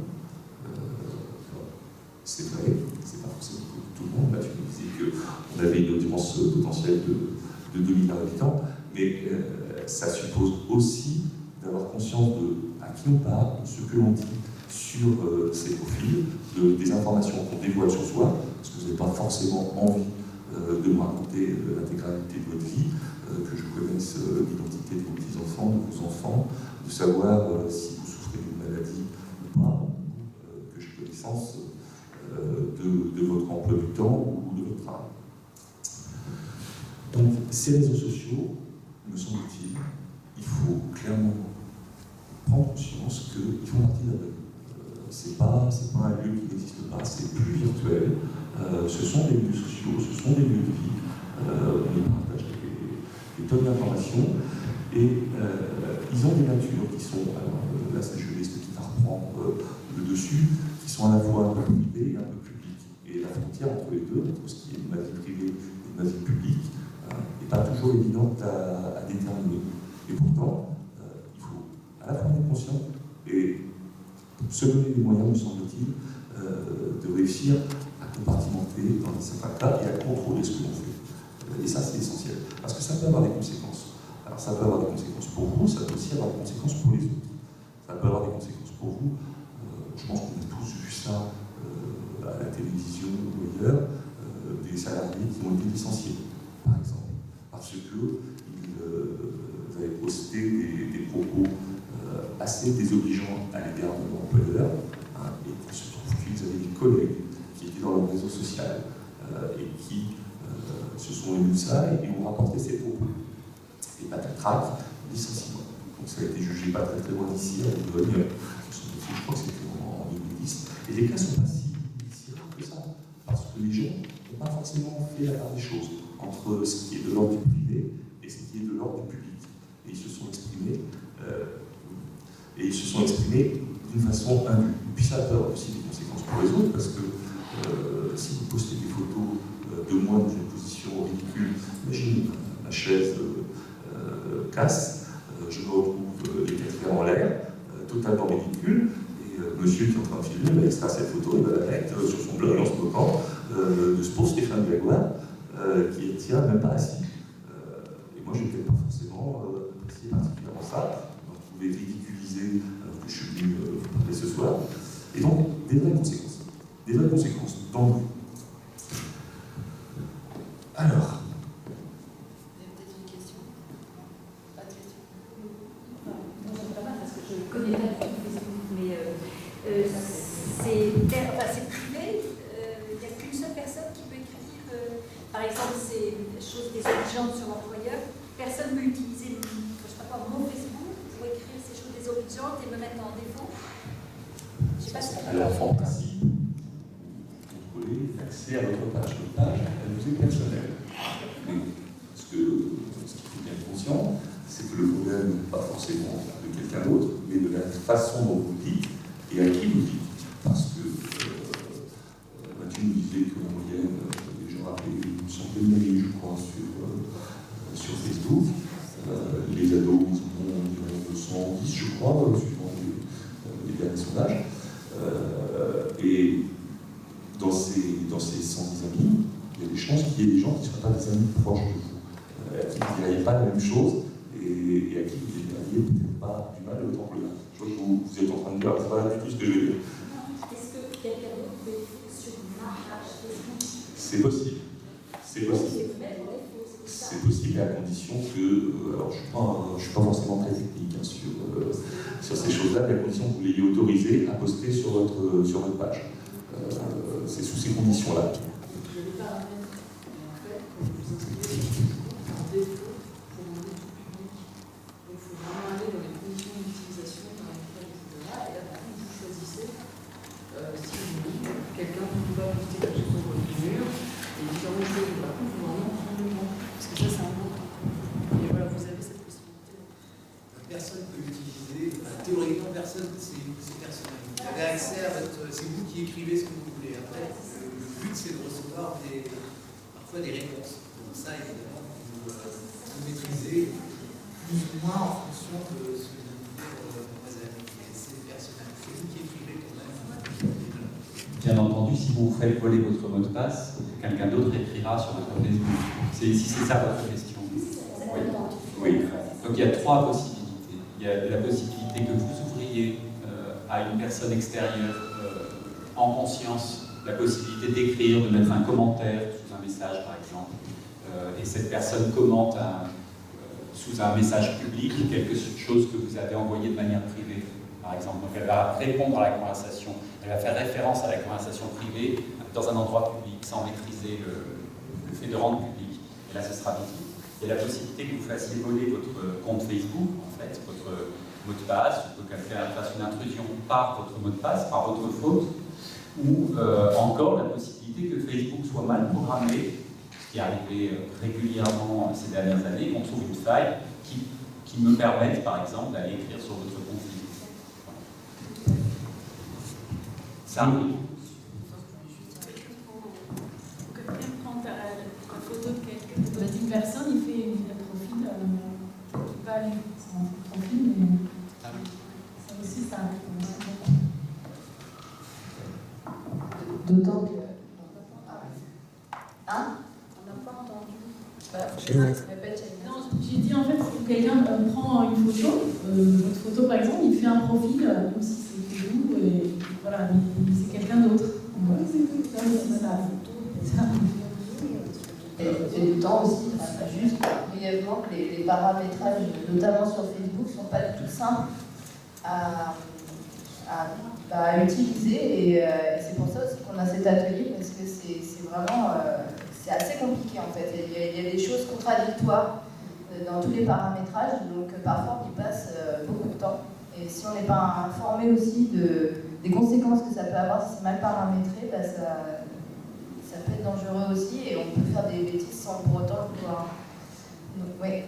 C'est vrai, c'est pas forcément connu de tout le monde. Là, tu me disais qu'on avait une audience potentielle de 2 milliards d'habitants, mais ça suppose aussi d'avoir conscience de à qui on parle, de ce que l'on dit sur ces profils, des informations qu'on dévoile sur soi, parce que vous n'avez pas forcément envie de me raconter l'intégralité de votre vie, que je connaisse l'identité de vos petits-enfants, de vos enfants, de savoir si vous souffrez d'une maladie ou pas, que j'ai connaissance de votre emploi du temps ou de votre travail. Donc, ces réseaux sociaux, me semble-t-il, il faut clairement prendre conscience qu'ils font partie d'un lieu. C'est pas un lieu qui n'existe pas, c'est plus virtuel. Ce sont des lieux sociaux, ce sont des lieux de vie. On y partage des tonnes d'informations et ils ont des natures qui sont, alors là c'est le juriste qui va reprendre le dessus, qui sont à la fois un peu privées et un peu publiques. Et la frontière entre les deux, entre ce qui est ma vie privée et ma vie publique, n'est pas toujours évidente à déterminer. Et pourtant, il faut à la fois être conscient et se donner les moyens, me semble-t-il, de réussir à compartimenter dans certains cas et à contrôler ce que l'on fait. Et ça, c'est essentiel. Parce que ça peut avoir des conséquences. Alors, ça peut avoir des conséquences pour vous, ça peut aussi avoir des conséquences pour les autres. Ça peut avoir des conséquences pour vous. Je pense qu'on a tous vu ça à la télévision ou ailleurs, des salariés qui ont été licenciés, par exemple, parce qu'ils avaient posté des propos assez désobligeants à l'égard de leur employeur, et il se trouve qu'ils avaient des collègues qui étaient dans leur réseau social et qui se sont émus de ça et ont rapporté ces propos. Et patatrac, licenciement. Donc ça a été jugé pas très loin d'ici, à Bourgogne, je crois que c'était en 2010. Et les cas ne sont pas si rares que ça, parce que les gens n'ont pas forcément fait la part des choses entre ce qui est de l'ordre du privé et ce qui est de l'ordre du public. Et ils se sont exprimés d'une façon indue. Puis ça a peur aussi des conséquences pour les autres, parce que si vous postez des photos de moi dans une position ridicule, imaginez ma chaise casse, je me retrouve les 4 fers en l'air, totalement ridicule, et monsieur qui est en train de filmer va extraire cette photo et va la mettre sur son blog en se moquant de ce pauvre Stéphane Grégoire qui ne tient même pas assis. Et moi je ne vais peut-être pas forcément apprécier particulièrement ça, donc vous pouvez ridiculiser alors que je suis venu vous parler ce soir. Et donc des vraies conséquences. Des vraies conséquences dans le vie. enfin, c'est privé, il n'y a qu'une seule personne qui peut écrire, par exemple, ces choses désobligeantes sur l'employeur. Personne ne peut utiliser, je sais pas quoi, mon Facebook pour écrire ces choses désobligeantes et me mettre en défaut. Je sais pas si Alors, en principe, vous contrôlez l'accès à votre page. Votre page, elle vous est personnelle. Mais ce qu'il faut bien être conscient, c'est que le problème n'est pas forcément de quelqu'un d'autre, mais de la façon dont vous le dites et à qui vous le dites. Parce que Mathieu nous disait que la moyenne, les gens avaient une centaine d'amis, je crois, sur Facebook. Les ados, ils en ont environ 210, je crois, suivant les derniers sondages. Et dans ces 110 amis, il y a des chances qu'il y ait des gens qui ne soient pas des amis proches de vous, à qui vous ne diriez pas la même chose et à qui vous ne diriez peut-être pas du mal de votre employeur. Je crois que vous êtes en train de dire, c'est pas du tout ce que je veux dire. Est-ce que quelqu'un d'autre peut écrire sur ma page Facebook? C'est possible. C'est possible. C'est possible à condition que, alors je ne suis pas forcément très technique hein, sur ces choses-là, mais à condition que vous l'ayez autorisé à poster sur votre page. C'est sous ces conditions-là. Quelqu'un ne peut pas poster quelque chose sur votre mur et différentes choses. Par contre, vous vraiment prendre le temps. Parce que ça, c'est important. Et voilà, vous avez cette possibilité. Personne ne peut l'utiliser. Théoriquement, personne, c'est personnel. Vous avez accès à votre. C'est vous qui écrivez ce que vous voulez. Après, le but, c'est de recevoir parfois des réponses. Donc, ça, évidemment, vous maîtrisez plus ou moins en fonction de ce que vient de dire mademoiselle. C'est personnel. C'est vous qui écrivez quand même. Bien entendu, si vous faites voler votre mot de passe, quelqu'un d'autre écrira sur votre Facebook. Si c'est ça votre question. Oui. Oui. Donc il y a trois possibilités. Il y a la possibilité que vous ouvriez à une personne extérieure en conscience la possibilité d'écrire, de mettre un commentaire sous un message par exemple, et cette personne commente sous un message public quelque chose que vous avez envoyé de manière privée. Par exemple, donc elle va répondre à la conversation, elle va faire référence à la conversation privée dans un endroit public, sans maîtriser le fait de rendre public. Et là, ce sera visible. Il y a la possibilité que vous fassiez voler votre compte Facebook, en fait, votre mot de passe, ou qu'elle fasse une intrusion par votre mot de passe, par votre faute, ou encore la possibilité que Facebook soit mal programmé, ce qui est arrivé régulièrement ces dernières années, qu'on trouve une faille qui me permette, par exemple, d'aller écrire sur votre compte Facebook. Ça arrive. Quelqu'un prend la photo de quelqu'un, d'une personne, il fait un profil qui va aller son profil, mais ça aussi, ça arrive. D'autant que. Hein? On n'a pas entendu. Non, j'ai dit en fait, si quelqu'un prend une photo, votre photo par exemple, il fait un profil comme si c'était vous, et voilà, mais c'est quelqu'un d'autre. Voilà. Ça aussi, ça arrive. Et d'autant aussi, juste brièvement, que les paramétrages, notamment sur Facebook, ne sont pas du tout simples à utiliser. Et c'est pour ça aussi qu'on a cet atelier, parce que c'est vraiment c'est assez compliqué en fait. Il y a des choses contradictoires dans tous les paramétrages, donc parfois on y passe beaucoup de temps. Et si on n'est pas informé aussi des conséquences que ça peut avoir si c'est mal paramétré, bah ça peut être dangereux aussi et on peut faire des bêtises sans pour autant le pouvoir. Donc, oui.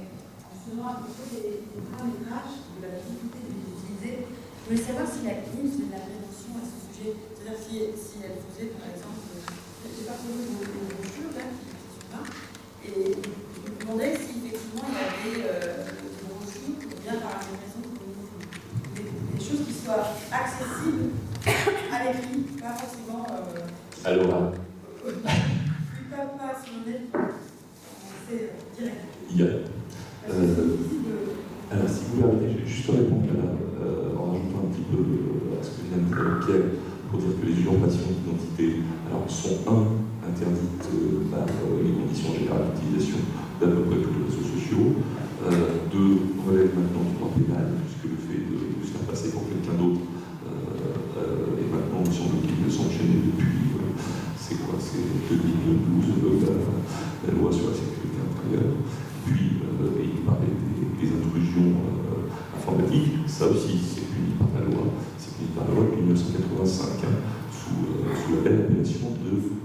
Justement, à propos des paramétrages, de la difficulté de les utiliser, je voulais savoir si la CNIL faisait de la prévention à ce sujet. C'est-à-dire si elle faisait, par exemple, j'ai parcouru vos brochures là, qui sont là, et je me demandais si effectivement il y avait des brochures bien paramétrées, des choses qui soient accessibles à l'écrit, pas forcément. Alors, pas sur le net, c'est direct. il y a. Alors, si vous permettez, je vais juste répondre en ajoutant un petit peu à ce que vient de dire Pierre, pour dire que les usurpations d'identité sont interdites par les conditions générales d'utilisation d'à peu près tous les réseaux sociaux, relèvent maintenant du droit pénal, puisque le fait de se faire passer pour quelqu'un d'autre est maintenant semble-t-il, s'enchaîner depuis, c'est 2012, la loi sur la sécurité intérieure. Puis, il parlait des intrusions informatiques. Ça aussi, c'est puni par la loi. C'est puni par la loi de 1985, sous la belle appellation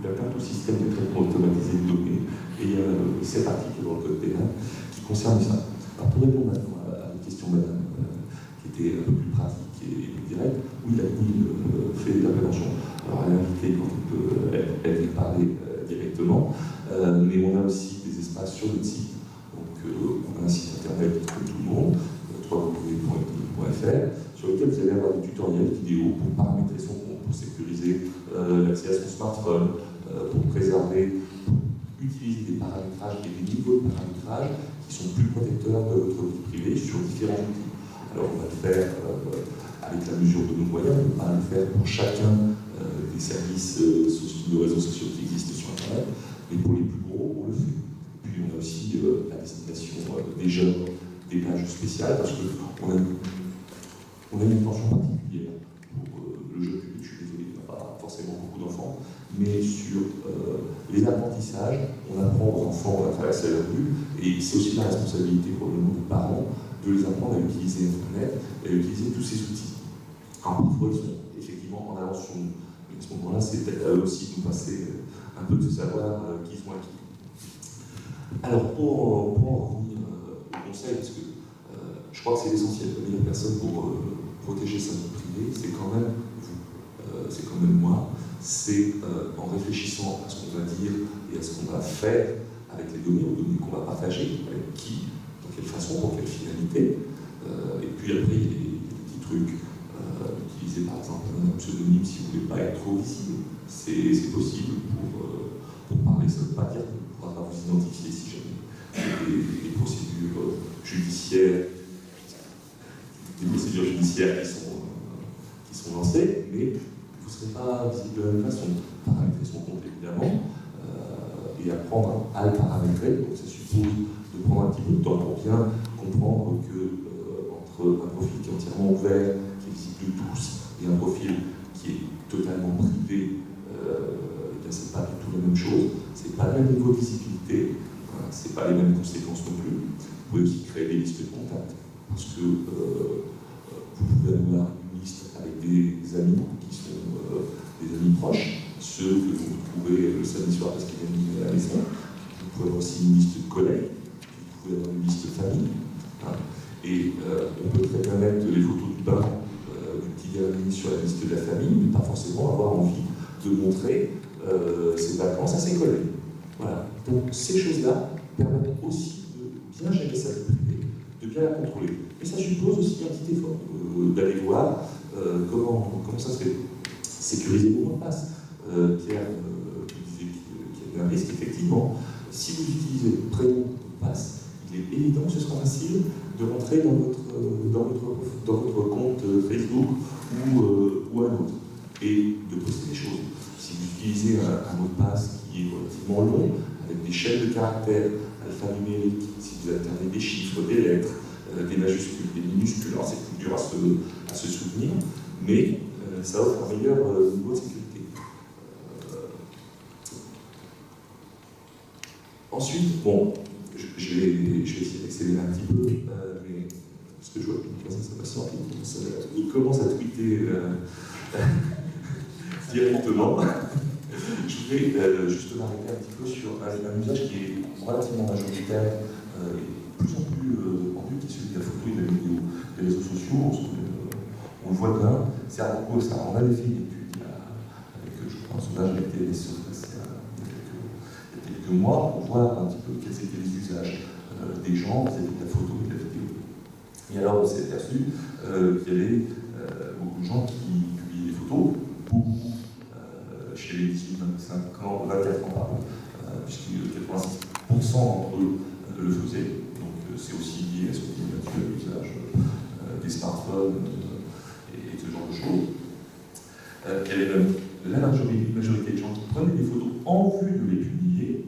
d'atteinte au système de traitement automatisé de données. Et il y a 7 articles dans le code pénal qui concernent ça. Alors, pour répondre maintenant à la question, madame, qui était un peu plus pratique et plus directe, oui, la CNIL fait de la prévention. Alors, elle est invitée quand elle veut parler directement, mais on a aussi des espaces sur notre site. Donc, on a un site internet comme tout le monde, www.ecnil.fr, sur lequel vous allez avoir des tutoriels vidéo pour paramétrer son compte, pour sécuriser l'accès à son smartphone, pour préserver, pour utiliser des paramétrages et des niveaux de paramétrage qui sont plus protecteurs de votre vie privée sur différents outils. Alors, on va le faire avec la mesure de nos moyens, on ne peut pas le faire pour chacun des services de réseaux sociaux qui existent sur Internet, mais pour les plus gros, on le fait. Puis on a aussi la destination des jeunes, des pages spéciales, parce qu'on a une attention particulière pour le jeune public. Je suis désolé, il n'y a pas forcément beaucoup d'enfants, mais sur les apprentissages, on apprend aux enfants à traverser la rue, et c'est aussi la responsabilité probablement des parents de les apprendre à utiliser Internet et à utiliser tous ces outils. Alors parfois ils sont effectivement en avance sur nous, mais à ce moment-là, c'est peut-être à eux aussi de nous passer un peu de savoir qui sont acquis. Alors pour en revenir au conseil, parce que je crois que c'est l'essentiel, la meilleure personne pour protéger sa vie privée, c'est quand même vous, c'est quand même moi, c'est en réfléchissant à ce qu'on va dire et à ce qu'on va faire avec les données, aux données qu'on va partager, avec qui, de quelle façon, pour quelle finalité, et puis après il y a des petits trucs, utiliser par exemple un pseudonyme si vous ne voulez pas être trop visible, c'est possible pour parler, ça ne veut pas dire qu'on ne pourra pas vous identifier si jamais des procédures judiciaires qui sont lancées, mais vous ne serez pas visible de la même façon. Paramétrer son compte évidemment, et apprendre à le paramétrer, donc ça suppose de prendre un petit peu de temps pour bien comprendre que entre un profil qui est entièrement ouvert, qui est visible de tous, et un profil qui est totalement privé, c'est pas du tout la même chose, c'est pas le même niveau de visibilité, c'est pas les mêmes conséquences non plus. Vous pouvez aussi créer des listes de contacts, parce que vous pouvez avoir une liste avec des amis qui sont des amis proches, ceux que vous trouvez le samedi soir parce qu'ils viennent à la maison. Vous pouvez avoir aussi une liste de collègues, vous pouvez avoir une liste de famille, et on peut très bien mettre les photos du bain du petit dernier sur la liste de la famille, mais pas forcément avoir envie de montrer ses vacances à ses collègues. Voilà. Donc ces choses-là permettent aussi de bien gérer sa vie privée, de bien la contrôler. Mais ça suppose aussi un petit effort d'aller voir comment ça se fait. Sécuriser vos mots de passe. Pierre disait qu'il y avait un risque, effectivement. Si vous utilisez le prénom mot de passe, il est évident que ce sera facile de rentrer dans votre compte Facebook ou un autre, et de poster des choses. Si vous utilisez un mot de passe qui est relativement long, avec des chaînes de caractères alphanumériques, si vous alternez des chiffres, des lettres, des majuscules, des minuscules, alors c'est plus dur à se souvenir, mais ça offre un meilleur niveau de sécurité. Ensuite, bon, je vais essayer d'accélérer un petit peu, mais parce que je vois que ça va sortir, il commence à tweeter directement. Je vais juste m'arrêter un petit peu sur un usage qui est relativement majoritaire et de plus en plus rendu, qui est celui de la photo et de la vidéo. Les réseaux sociaux, on le voit bien, c'est à propos de ça. On avait fait une étude avec, je crois, un sondage avec TLS il y a quelques mois pour voir un petit peu quels étaient les usages des gens vis-à-vis de la photo et de la vidéo. Et alors on s'est aperçu qu'il y avait beaucoup de gens qui publiaient des photos, beaucoup chez les 18-24 ans, puisque 86% d'entre eux le faisaient. Donc c'est aussi lié à ce qu'on dit là-dessus, à l'usage des smartphones et ce genre de choses. Il y avait même la majorité de gens qui prenaient des photos en vue de les publier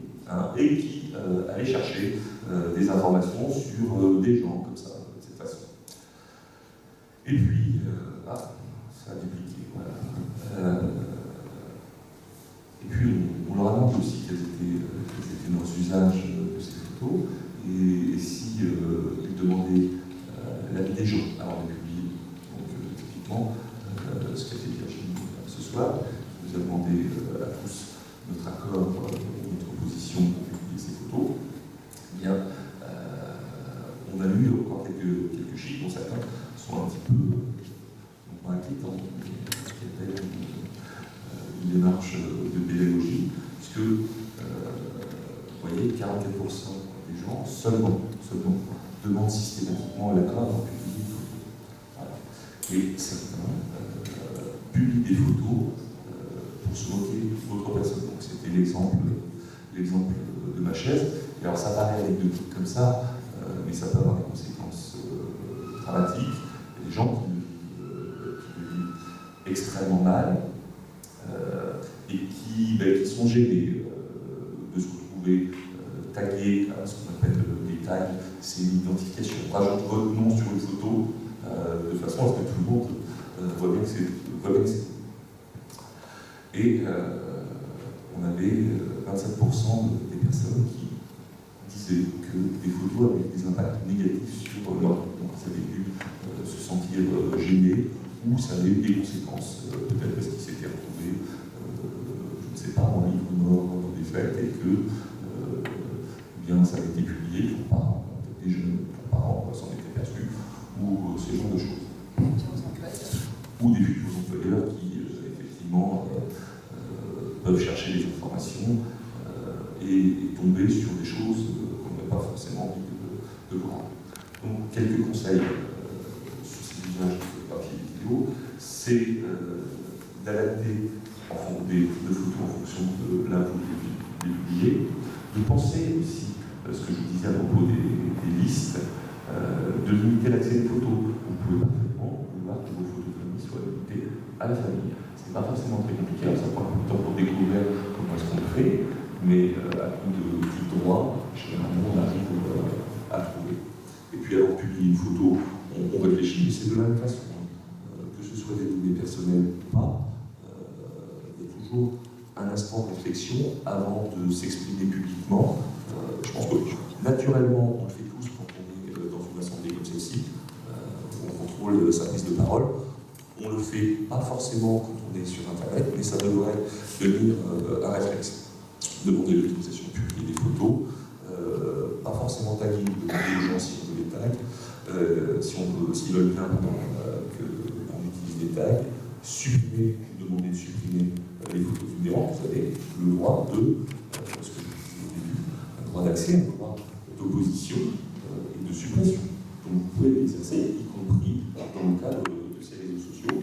et qui allaient chercher des informations sur des gens comme ça, de cette façon. Et puis, ça a dupliqué, voilà. nous a demandé à tous notre accord ou notre opposition pour publier ces photos, eh bien, on a lu encore quelques chiffres dont certains sont un petit peu, non pas inquiétants, mais qui appellent une démarche de pédagogie, puisque, vous voyez, 44% des gens seulement demandent systématiquement l'accord pour publier des photos. Voilà. Et certains publient des photos pour se moquer d'autres personnes. Donc c'était l'exemple de ma chaise. Et alors ça paraît anecdotique comme ça, mais ça peut avoir des conséquences dramatiques. Il y a des gens qui le vivent extrêmement mal et qui sont gênés de se retrouver tagués à ce qu'on appelle des tags, c'est une identification. On rajoute votre nom sur une photo de façon à ce que tout le monde voit bien que c'est. Et on avait 27% des personnes qui disaient que des photos avaient des impacts négatifs sur leur vie. Donc ça avait dû se sentir gêné, ou ça avait eu des conséquences, peut-être parce qu'ils s'étaient retrouvés, je ne sais pas, en livre mort dans des fêtes, et que bien ça avait été publié, leurs parents, des jeunes, leurs parents s'en étaient perçus, ou ce genre de choses. Ou des futurs employeurs qui, effectivement, peuvent chercher des informations et tomber sur des choses qu'on n'a pas forcément envie de voir. Donc, quelques conseils sur ces usages de papier et vidéo, c'est d'adapter des photos en fonction de là où vous les publiez, de penser aussi, ce que je vous disais à propos des listes, de limiter l'accès des photos. Vous pouvez parfaitement vouloir que vos photos de famille soient limitées à la famille. Ce n'est pas forcément très compliqué, alors ça prend un peu de temps pour découvrir comment est-ce qu'on le fait, mais à coup de clic droit, généralement on arrive à trouver. Et puis avant de publier une photo, on réfléchit, mais c'est de la même façon. Que ce soit des données personnelles ou pas, il y a toujours un instant de réflexion avant de s'exprimer publiquement. Je pense que naturellement, on le fait tous quand on est dans une assemblée comme celle-ci, on contrôle sa prise de parole. On ne le fait pas forcément quand on est sur Internet, mais ça devrait devenir un réflexe. Demander l'autorisation de publier des photos, pas forcément taguer, demander aux gens si on veut des tags, s'ils veulent bien qu'on utilise des tags, supprimer, demander de supprimer les photos vulnérantes. Vous avez le droit de, ce que je disais au début, un droit d'accès, un droit d'opposition et de suppression. Donc vous pouvez l'exercer, y compris dans le cadre de ces réseaux sociaux.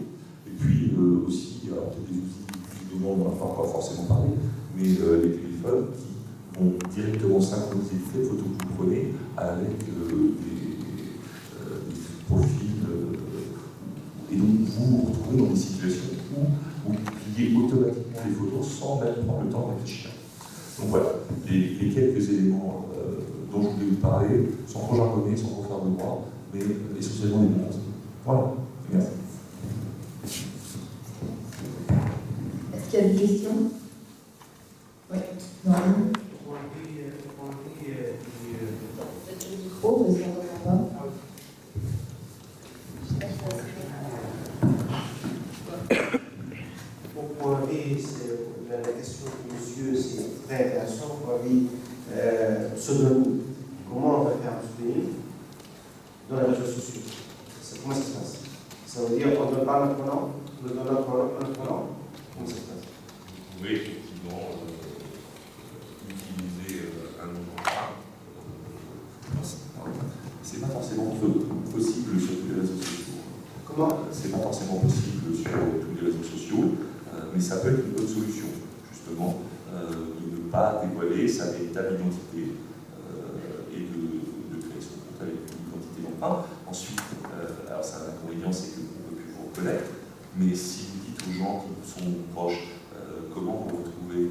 Et puis aussi, alors peut-être des outils plus de monde, on n'en a pas encore forcément parlé, mais les téléphones qui vont directement synchroniser toutes les photos que vous prenez avec des profils. Et donc vous vous retrouvez dans des situations où vous publiez automatiquement les photos sans même prendre le temps de réfléchir. Donc voilà, les quelques éléments dont je voulais vous parler, sans trop jargonner, sans trop faire de droit, mais essentiellement des bons conseils. Voilà, merci. Est-ce qu'il y a des questions? Oui, normalement. Le micro, mais ça ne va pas. Pour avis, la question de monsieur, c'est très intéressant. Pour avis, pseudonyme, comment on va faire un pseudonyme dans les réseaux sociaux? Comment ça se passe? Ça veut dire qu'on ne donne pas notre nom, on donne notre nom? Comment ça se passe? Vous pouvez effectivement utiliser un nom d'emprunt. C'est pas forcément possible sur tous les réseaux sociaux. Comment? C'est pas forcément possible sur tous les réseaux sociaux, mais ça peut être une bonne solution, justement, de ne pas dévoiler sa véritable identité et de créer son compte avec une identité d'emprunt. Ensuite, alors c'est un inconvénient, c'est qu'on ne peut plus vous reconnaître, mais si vous dites aux gens qui vous sont proches comment vous retrouvez,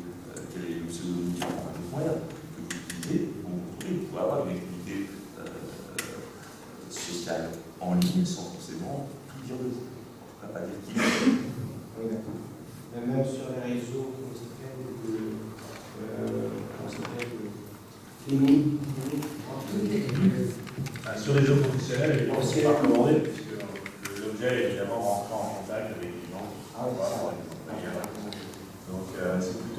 quel est le pseudonyme qui est un moyen que vous utilisez, vous pouvez avoir une activité sociale en ligne sans forcément tout dire de vous. On ne va pas dire qui. Oui, d'accord. Même sur les réseaux, comment ça s'appelle, sur les réseaux professionnels, évidemment, c'est pas recommandé, puisque l'objet est évidemment rentré en contact avec les gens.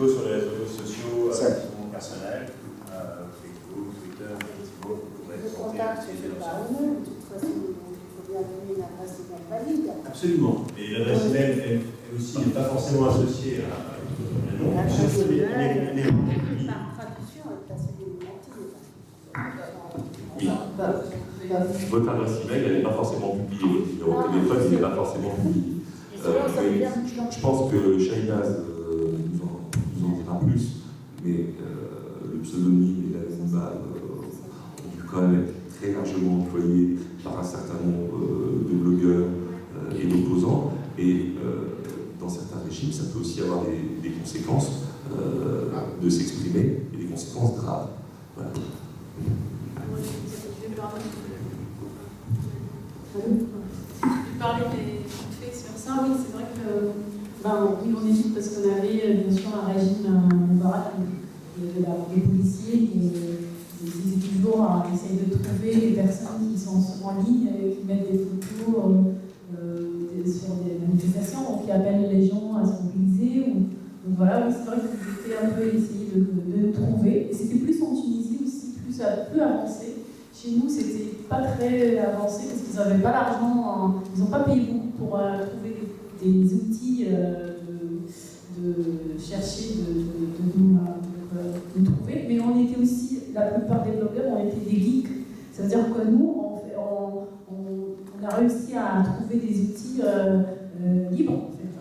plutôt sur les réseaux sociaux personnels, Facebook, Twitter, Facebook, vous pourrez Le contact, c'est pas un nœud, de toute façon, il faut bien donner une adresse email valide. Absolument. Et l'adresse email elle aussi n'est pas forcément associée à L'adresse email, par traduction, elle est assez délimitée. Oui. Votre adresse email, elle n'est pas forcément publiée. Votre numéro de téléphone, il n'est pas forcément publié. Je pense que Shainaz nous en dira plus, mais le pseudonyme et l'anonymat ont dû quand même être très largement employés par un certain nombre de blogueurs et d'opposants. Et dans certains régimes, ça peut aussi avoir des conséquences de s'exprimer, et des conséquences graves. Voilà. Je parlais des faits sur ça, oui, c'est vrai que oui, en Égypte, parce qu'on avait bien sûr un régime Moubarak, des policiers qui essaient toujours d'essayer de trouver les personnes qui sont en ligne, qui mettent des photos sur des manifestations, donc qui appellent les gens à se mobiliser. Donc voilà, oui, c'est vrai que c'était un peu essayer de trouver. Et c'était plus en Tunisie aussi, plus peu avancé. Chez nous, c'était pas très avancé parce qu'ils n'avaient pas l'argent, ils n'ont pas payé beaucoup pour trouver des outils de chercher, de trouver. Mais on était aussi, la plupart des blogueurs, on était des geeks. Ça veut dire que nous, on a réussi à trouver des outils libres, en fait,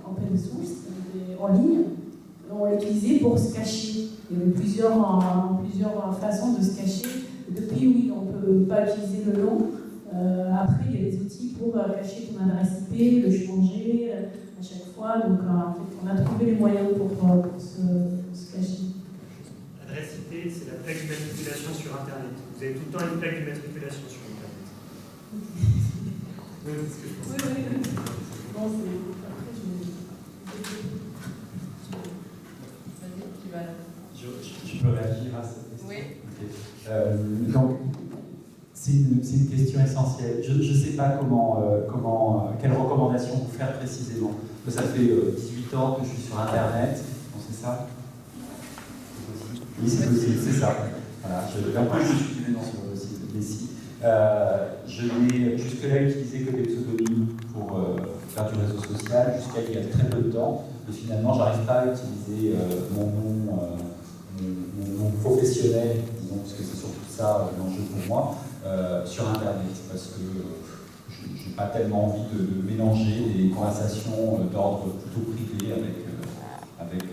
en open source, en ligne. On l'utilisait pour se cacher. Il y avait plusieurs façons de se cacher. Depuis, oui, on ne peut pas utiliser le nom. Après, il y a des outils pour cacher ton adresse IP, le changer à chaque fois. Donc, en fait, on a trouvé les moyens pour se cacher. L'adresse IP, c'est la plaque d'immatriculation sur Internet. Vous avez tout le temps une plaque d'immatriculation sur Internet. Oui, c'est ce que je pense. Oui. Bon, Je peux réagir à cette question. Oui. Okay. Donc, c'est une question essentielle. Je ne sais pas quelles recommandations vous faire précisément. Ça fait 18 ans que je suis sur Internet. Bon, c'est ça? Oui, c'est possible, c'est ça. Voilà. En plus, je suis venu dans ce possible ici. Je n'ai jusque-là utilisé que des pseudonymes pour faire du réseau social, jusqu'à il y a très peu de temps. Et finalement, je n'arrive pas à utiliser mon nom professionnel, disons, parce que c'est surtout ça l'enjeu pour moi, sur Internet, parce que je n'ai pas tellement envie de mélanger des conversations d'ordre plutôt privé avec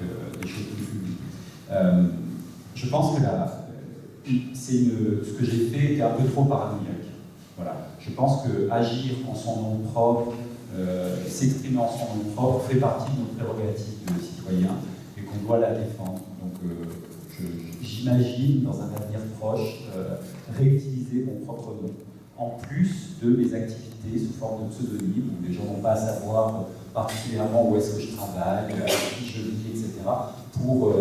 des choses plus publiques. Je pense que ce que j'ai fait était un peu trop paranoïaque. Voilà. Je pense que agir en son nom propre, s'exprimer en son nom propre, fait partie de notre prérogative de citoyen et qu'on doit la défendre. Donc, j'imagine, dans un avenir proche, réutiliser mon propre nom, en plus de mes activités sous forme de pseudonyme, où les gens n'ont pas à savoir particulièrement où est-ce que je travaille, qui je lis, etc., pour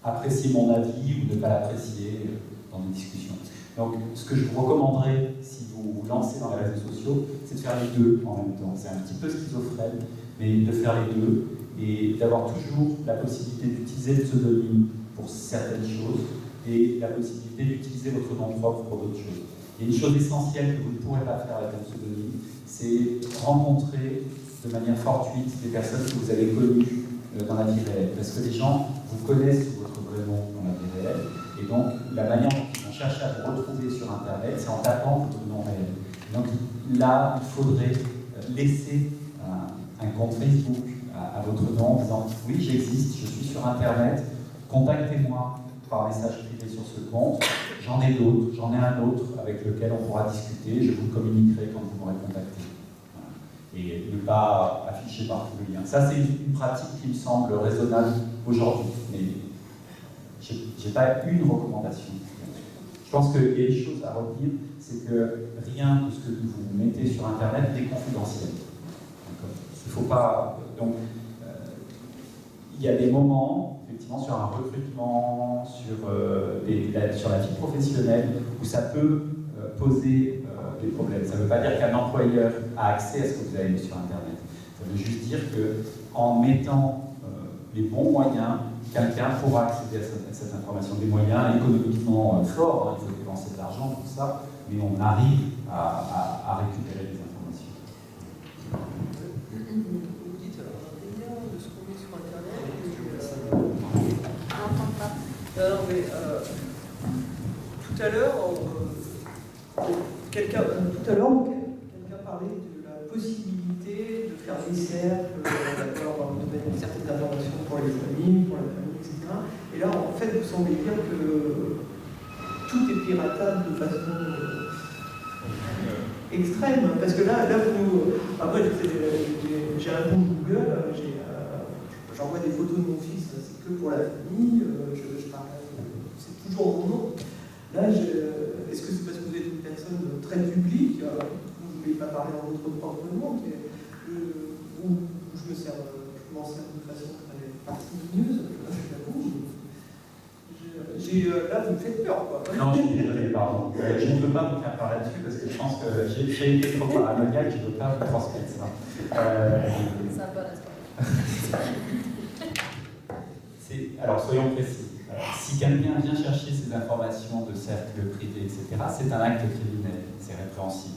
apprécier mon avis ou ne pas l'apprécier dans une discussion. Donc, ce que je vous recommanderais, si vous vous lancez dans les réseaux sociaux, c'est de faire les deux en même temps. C'est un petit peu schizophrène, mais de faire les deux et d'avoir toujours la possibilité d'utiliser le pseudonyme pour certaines choses et la possibilité d'utiliser votre nom propre pour d'autres choses. Et une chose essentielle que vous ne pourrez pas faire avec un pseudonyme, c'est rencontrer de manière fortuite des personnes que vous avez connues dans la vie réelle. Parce que les gens vous connaissent sous votre vrai nom dans la vie réelle, et donc la manière dont ils vont chercher à vous retrouver sur Internet, c'est en tapant votre nom réel. Donc là, il faudrait laisser un compte Facebook à votre nom en disant « Oui, j'existe, je suis sur Internet, contactez-moi par message privé sur ce compte, j'en ai d'autres, j'en ai un autre avec lequel on pourra discuter, je vous le communiquerai quand vous m'aurez contacté. » Et ne pas afficher partout le lien. Ça, c'est une pratique qui me semble raisonnable aujourd'hui, mais je n'ai pas une recommandation. Je pense qu'il y a des choses à retenir, c'est que rien de ce que vous mettez sur Internet n'est confidentiel. Il ne faut pas... Donc, il y a des moments, effectivement, sur un recrutement, sur la vie professionnelle, où ça peut poser des problèmes. Ça ne veut pas dire qu'un employeur a accès à ce que vous avez mis sur Internet. Ça veut juste dire qu'en mettant les bons moyens, quelqu'un pourra accéder à cette information. Des moyens économiquement forts, hein, il faut dépenser de l'argent, tout ça, mais on arrive à récupérer des informations. Vous dites, alors, on est bien de ce qu'on met sur Internet. Non, mais tout à l'heure, quelqu'un parlait de la possibilité de faire des cercles, d'avoir certaines informations pour les familles, etc. Et là, en fait, vous semblez dire que tout est piratable de façon extrême. Parce que là vous nous... Après, j'ai un compte Google, j'envoie des photos de mon fils, c'est que pour la famille, je parle, c'est toujours mon nom. Là, est-ce que c'est parce que vous êtes une personne très publique, vous ne voulez pas parler en votre propre nom, ou je m'en sers de façon très parcimonieuse, je l'avoue. Là, vous me faites peur, quoi. Non, je suis désolé, pardon. Je ne veux pas vous faire parler là-dessus parce que je pense que j'ai été trop paranoïaque, je ne veux pas vous transmettre ça. C'est un bon aspect. Alors, soyons précis. Si quelqu'un vient chercher ces informations de cercles privés, etc., c'est un acte criminel, c'est répréhensible.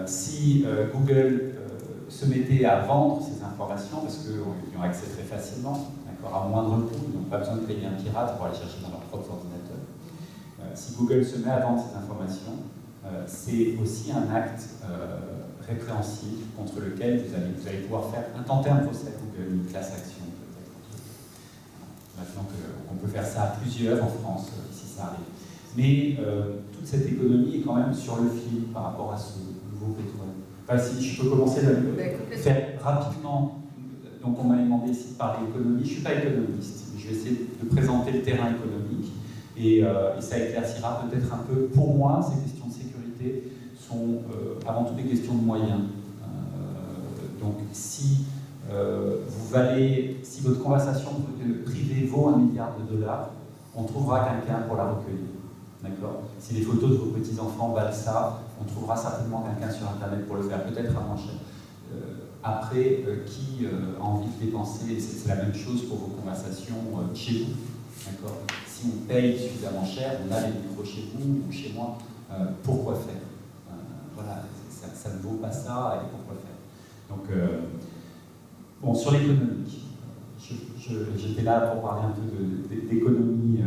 Si Google se mettait à vendre ces informations, parce qu'ils y ont accès très facilement, à moindre coût, ils n'ont pas besoin de payer un pirate pour aller chercher dans leur propre ordinateur. Si Google se met à vendre ces informations, c'est aussi un acte répréhensible contre lequel vous allez pouvoir intenter un procès à Google, une class action peut-être. Maintenant qu'on peut faire ça à plusieurs en France, si ça arrive. Mais toute cette économie est quand même sur le fil par rapport à ce nouveau pétrole. Enfin, si je peux commencer à faire rapidement. Donc on m'a demandé ici de parler économie. Je ne suis pas économiste, mais je vais essayer de présenter le terrain économique et ça éclaircira peut-être un peu. Pour moi, ces questions de sécurité sont avant tout des questions de moyens. Donc si si votre conversation privée vaut $1 milliard, on trouvera quelqu'un pour la recueillir. D'accord ? Si les photos de vos petits-enfants valent ça, on trouvera certainement quelqu'un sur Internet pour le faire, peut-être à moins cher. Après, qui a envie de dépenser, c'est la même chose pour vos conversations chez vous. D'accord ? Si on paye suffisamment cher, on a les micros chez vous ou chez moi, pourquoi faire ? Voilà, ça ne vaut pas ça, et pourquoi faire ? Donc, bon, sur l'économique, j'étais là pour parler un peu d'économie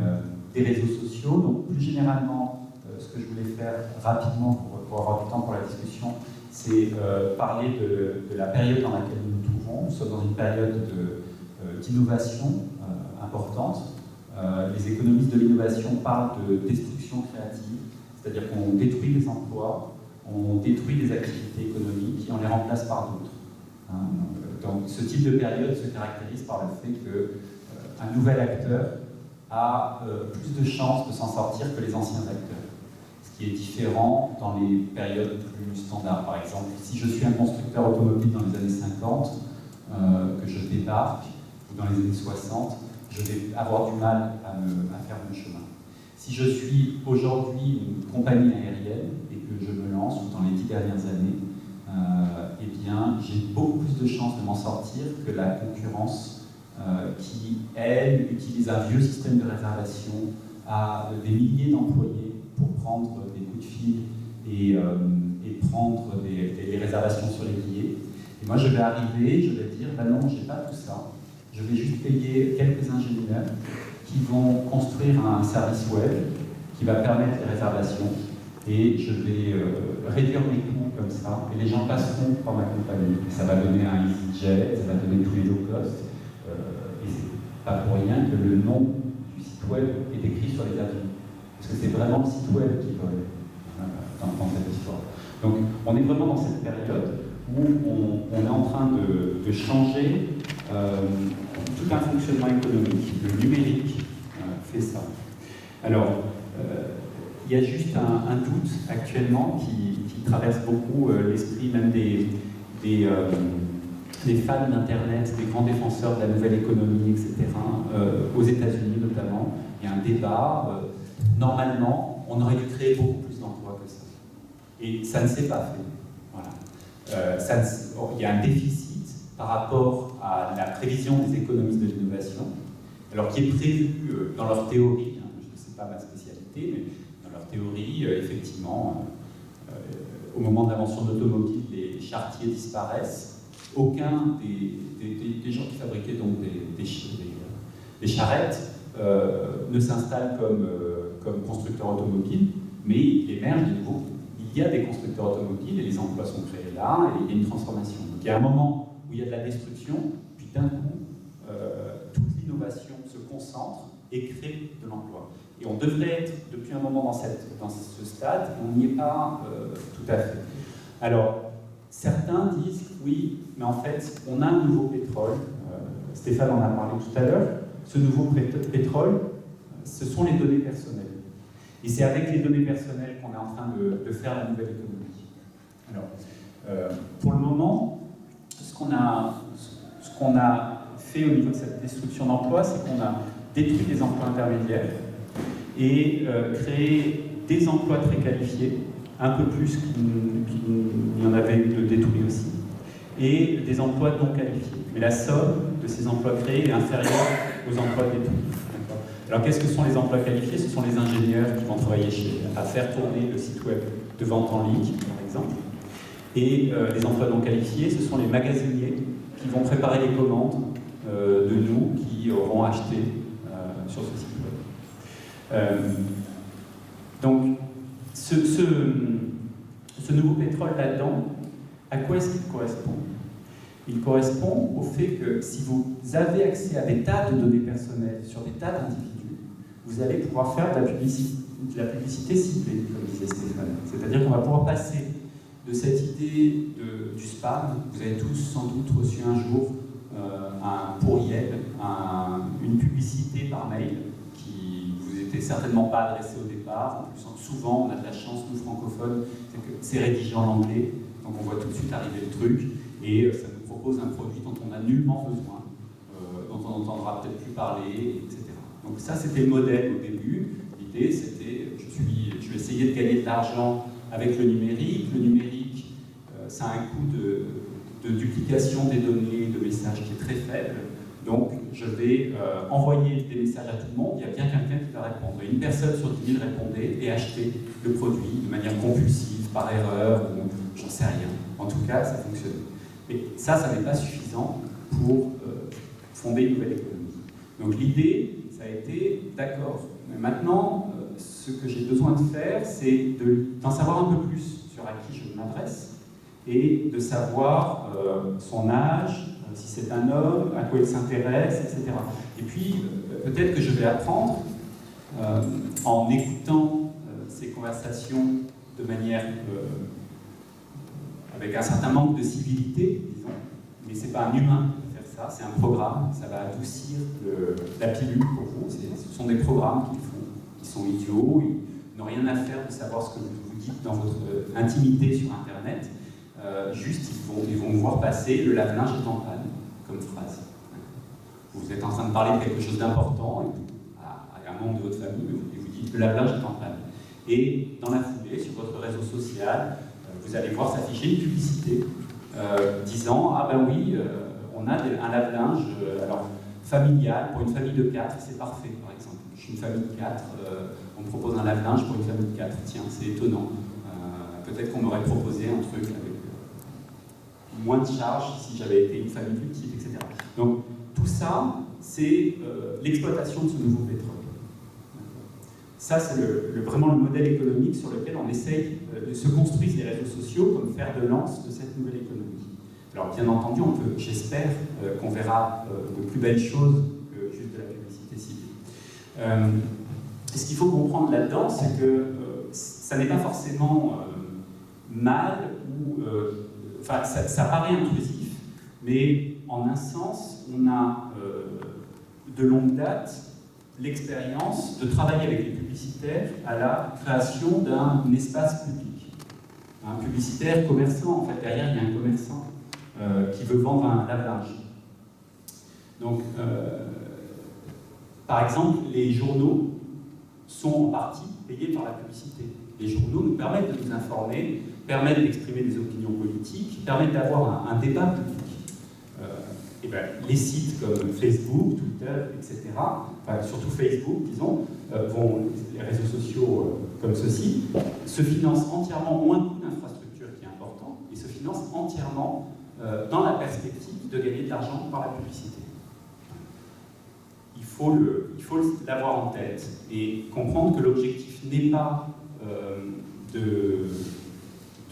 des réseaux sociaux. Donc, plus généralement, ce que je voulais faire rapidement pour avoir du temps pour la discussion, c'est parler de la période dans laquelle nous nous trouvons. Nous sommes dans une période d'innovation importante. Les économistes de l'innovation parlent de destruction créative, c'est-à-dire qu'on détruit des emplois, on détruit des activités économiques et on les remplace par d'autres. Donc ce type de période se caractérise par le fait qu'un nouvel acteur a plus de chances de s'en sortir que les anciens acteurs. Ce qui est différent dans les périodes plus standards. Par exemple, si je suis un constructeur automobile dans les années 50, que je débarque, ou dans les années 60, je vais avoir du mal à faire mon chemin. Si je suis aujourd'hui une compagnie aérienne et que je me lance, ou dans les 10 dernières années, eh bien, j'ai beaucoup plus de chances de m'en sortir que la concurrence qui, elle, utilise un vieux système de réservation, a des milliers d'employés pour prendre des coups de fil et prendre des réservations sur les billets. Et moi, je vais arriver, je vais dire, ben non, j'ai pas tout ça. Je vais juste payer quelques ingénieurs qui vont construire un service web qui va permettre les réservations et je vais réduire mes coûts comme ça et les gens passeront par ma compagnie. Et ça va donner un EasyJet, ça va donner tous les low cost et c'est pas pour rien que le nom du site web est écrit sur les avions. Parce que c'est vraiment le site web qui vole dans cette histoire. Donc on est vraiment dans cette période où on est en train de changer tout un fonctionnement économique. Le numérique fait ça. Alors, il y a juste un doute actuellement qui traverse beaucoup l'esprit même des fans d'Internet, des grands défenseurs de la nouvelle économie, etc. Aux États-Unis notamment, il y a un débat. Normalement, on aurait dû créer beaucoup plus d'emplois que ça. Et ça ne s'est pas fait. Voilà. Il y a un déficit par rapport à la prévision des économistes de l'innovation, alors qui est prévu dans leur théorie, hein, je ne sais pas ma spécialité, mais dans leur théorie, effectivement, au moment de l'invention de l'automobile, les charretiers disparaissent. Aucun des gens qui fabriquaient donc des charrettes ne s'installe comme constructeur automobile, mais il émerge de nouveau. Il y a des constructeurs automobiles et les emplois sont créés là, et il y a une transformation. Donc il y a un moment où il y a de la destruction, puis d'un coup, toute l'innovation se concentre et crée de l'emploi. Et on devrait être, depuis un moment dans ce stade, on n'y est pas tout à fait. Alors, certains disent, oui, mais en fait, on a un nouveau pétrole. Stéphane en a parlé tout à l'heure. Ce nouveau pétrole, ce sont les données personnelles. Et c'est avec les données personnelles qu'on est en train de faire la nouvelle économie. Alors, pour le moment, ce qu'on a fait au niveau de cette destruction d'emplois, c'est qu'on a détruit des emplois intermédiaires et créé des emplois très qualifiés, un peu plus qu'il y en avait eu de détruits aussi, et des emplois non qualifiés. Mais la somme de ces emplois créés est inférieure aux emplois détruits. Alors qu'est-ce que sont les emplois qualifiés? Ce sont les ingénieurs qui vont travailler à faire tourner le site web de vente en ligne, par exemple. Et les emplois non qualifiés, ce sont les magasiniers qui vont préparer les commandes de nous qui auront acheté sur ce site web. Donc, ce nouveau pétrole là-dedans, à quoi est-ce qu'il correspond? Il correspond au fait que si vous avez accès à des tas de données personnelles sur des tas d'individus, vous allez pouvoir faire de la publicité ciblée, comme disait Stéphane. C'est-à-dire qu'on va pouvoir passer de cette idée du spam. Vous avez tous sans doute reçu un jour un courriel, une publicité par mail qui vous était certainement pas adressée au départ. En plus, souvent, on a de la chance, nous francophones, c'est que c'est rédigé en anglais, donc on voit tout de suite arriver le truc, et ça nous propose un produit dont on n'a nullement besoin, dont on n'entendra peut-être plus parler, etc. Donc ça, c'était le modèle au début. L'idée, c'était, je vais essayer de gagner de l'argent avec le numérique. Le numérique, ça a un coût de duplication des données, de messages qui est très faible. Donc, je vais envoyer des messages à tout le monde, il y a bien quelqu'un qui va répondre. Et une personne sur 10 000 répondait et achetait le produit de manière compulsive, par erreur, ou j'en sais rien. En tout cas, ça fonctionnait. Mais ça n'est pas suffisant pour fonder une nouvelle économie. Donc l'idée, ça a été, d'accord, mais maintenant, ce que j'ai besoin de faire, c'est d'en savoir un peu plus sur à qui je m'adresse et de savoir son âge, si c'est un homme, à quoi il s'intéresse, etc. Et puis, peut-être que je vais apprendre, en écoutant ces conversations de manière avec un certain manque de civilité, disons, mais c'est pas un humain qui va faire ça, c'est un programme, ça va adoucir la pilule pour vous, ce sont des programmes qu'ils font, qui sont idiots, ils n'ont rien à faire de savoir ce que vous dites dans votre intimité sur Internet, juste ils vont voir passer « le lave-linge est en panne » comme phrase. Vous êtes en train de parler de quelque chose d'important à un membre de votre famille, et vous dites « le lave-linge est en panne ». Et dans la foulée, sur votre réseau social, vous allez voir s'afficher une publicité disant « Ah ben oui, on a un lave-linge familial, pour une famille de 4, c'est parfait, par exemple. Je suis une famille de 4, on me propose un lave-linge pour une famille de 4. Tiens, c'est étonnant. Peut-être qu'on m'aurait proposé un truc avec moins de charges si j'avais été une famille plus petite, etc. » Donc, tout ça, c'est l'exploitation de ce nouveau pétrole. Ça, c'est vraiment le modèle économique sur lequel on essaye de se construire les réseaux sociaux comme fer de lance de cette nouvelle économie. Alors, bien entendu, j'espère qu'on verra de plus belles choses que juste de la publicité ciblée. Ce qu'il faut comprendre là-dedans, c'est que ça n'est pas forcément mal ou... Enfin, ça paraît intrusif, mais en un sens, on a de longue date l'expérience de travailler avec les publicitaires à la création d'un espace public. Un publicitaire commerçant, en fait, derrière il y a un commerçant qui veut vendre un lave-linge. Donc, par exemple, les journaux sont en partie payés par la publicité. Les journaux nous permettent de nous informer, permettent d'exprimer des opinions politiques, permettent d'avoir un débat public. Et ben, les sites comme Facebook, Twitter, etc., enfin, surtout Facebook, disons, les réseaux sociaux comme ceux-ci, se financent entièrement, ont un coût d'infrastructure qui est important, et se financent entièrement dans la perspective de gagner de l'argent par la publicité. Il faut l'avoir en tête et comprendre que l'objectif n'est pas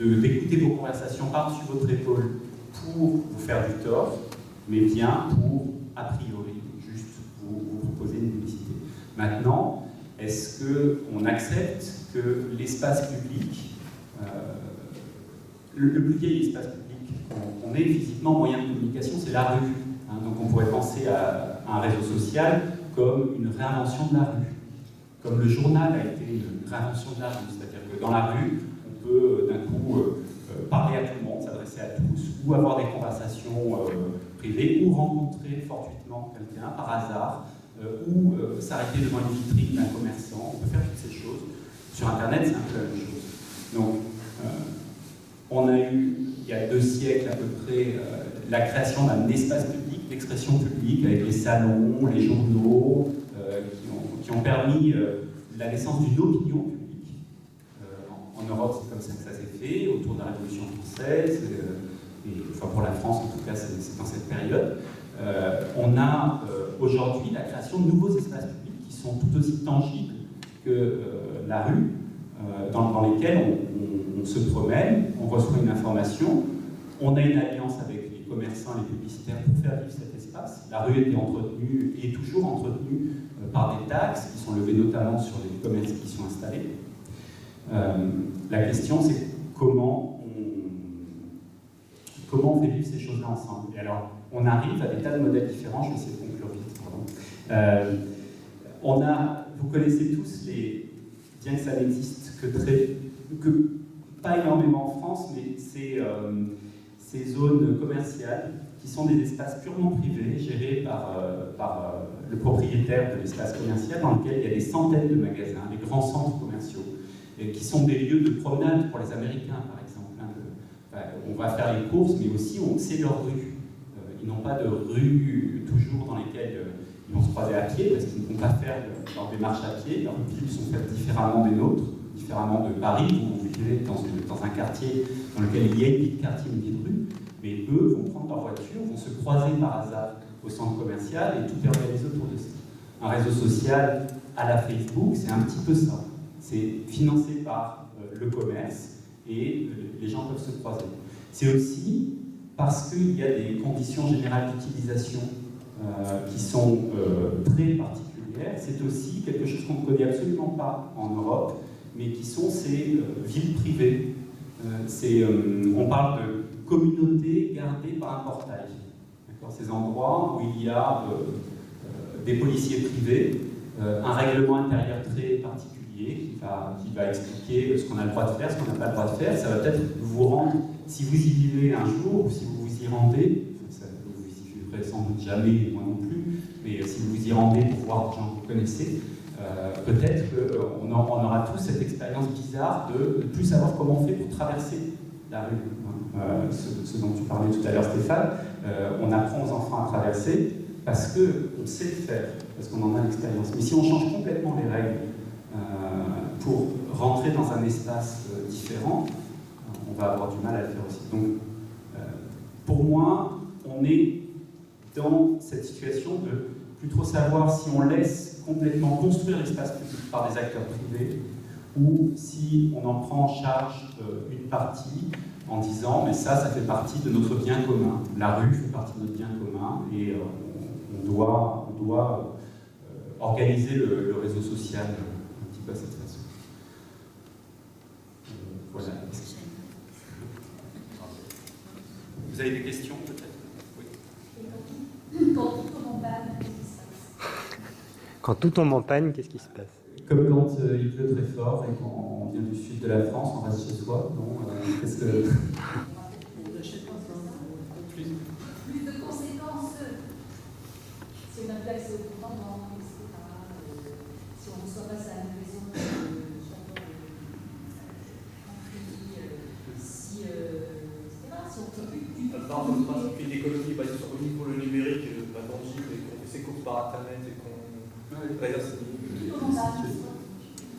d'écouter vos conversations par-dessus votre épaule pour vous faire du tort, mais bien pour, a priori, juste vous proposer une publicité. Maintenant, est-ce qu'on accepte que l'espace public, le plus vieil espace public qu'on ait physiquement moyen de communication, c'est la rue. Hein, donc on pourrait penser à un réseau social comme une réinvention de la rue. Comme le journal a été une réinvention de la rue, c'est-à-dire que dans la rue, on peut d'un coup parler à tout le monde, s'adresser à tous, ou avoir des conversations privées, ou rencontrer fortuitement quelqu'un par hasard, ou s'arrêter devant une vitrine d'un commerçant. On peut faire toutes ces choses. Sur Internet, c'est un peu la même chose. Donc, on a eu, il y a 2 siècles à peu près, la création d'un espace public, d'expression publique, avec les salons, les journaux, qui ont permis la naissance d'une opinion publique. En Europe, c'est comme ça que ça s'est fait, autour de la Révolution française, et enfin pour la France, en tout cas, c'est dans cette période. On a aujourd'hui la création de nouveaux espaces publics qui sont tout aussi tangibles que la rue, dans lesquels on se promène, on reçoit une information, on a une alliance avec les commerçants et les publicitaires pour faire vivre cet espace. La rue était entretenue et est toujours entretenue par des taxes qui sont levées notamment sur les commerces qui sont installés. La question, c'est comment on fait vivre ces choses-là ensemble. Et alors, on arrive à des tas de modèles différents. Je vais essayer de conclure vite. Vous connaissez tous bien que ça n'existe que pas énormément en France, mais ces zones commerciales qui sont des espaces purement privés, gérés par le propriétaire de l'espace commercial, dans lequel il y a des centaines de magasins, des grands centres commerciaux, qui sont des lieux de promenade pour les Américains, par exemple. On va faire les courses, mais aussi c'est leur rue. Ils n'ont pas de rue toujours dans lesquelles ils vont se croiser à pied, parce qu'ils ne vont pas faire leur démarche à pied. Leurs villes sont faites différemment des nôtres, différemment de Paris, où vous vivez dans un quartier dans lequel il y a une vie de quartier, une vie de rue. Mais eux vont prendre leur voiture, vont se croiser par hasard au centre commercial, et tout est organisé autour de ça. Un réseau social à la Facebook, c'est un petit peu ça. C'est financé par le commerce, et les gens peuvent se croiser. C'est aussi parce qu'il y a des conditions générales d'utilisation qui sont très particulières. C'est aussi quelque chose qu'on ne connaît absolument pas en Europe, mais qui sont ces villes privées. On parle de communautés gardées par un portail. Ces endroits où il y a des policiers privés, un règlement intérieur très particulier qui va expliquer ce qu'on a le droit de faire, ce qu'on n'a pas le droit de faire. Ça va peut-être vous rendre, si vous y vivez un jour, ou si vous vous y rendez, vous y vivrez sans doute jamais, moi non plus, mais si vous vous y rendez pour voir des gens que vous connaissez, peut-être qu'on aura tous cette expérience bizarre de ne plus savoir comment on fait pour traverser la rue. Ce dont tu parlais tout à l'heure, Stéphane, on apprend aux enfants à traverser parce qu'on sait le faire, parce qu'on en a l'expérience. Mais si on change complètement les règles pour rentrer dans un espace différent, on va avoir du mal à le faire aussi. Donc, pour moi, on est dans cette situation de plus trop savoir si on laisse complètement construire l'espace public par des acteurs privés ou si on en prend en charge une partie en disant mais ça fait partie de notre bien commun. La rue fait partie de notre bien commun et on doit organiser le réseau social un petit peu à cette façon. Voilà. Vous avez des questions peut-être? Oui. Quand tout tombe en panne, qu'est-ce qui se passe? Comme quand il pleut très fort et qu'on vient du sud de la France, on reste chez soi. Qu'est-ce que... Plus de conséquences. Si on n'a plus accès au courant, etc. Si on ne reçoit pas sa maison, Par exemple, le principe d'économie basée sur le numérique par Internet et qu'on... D'ailleurs,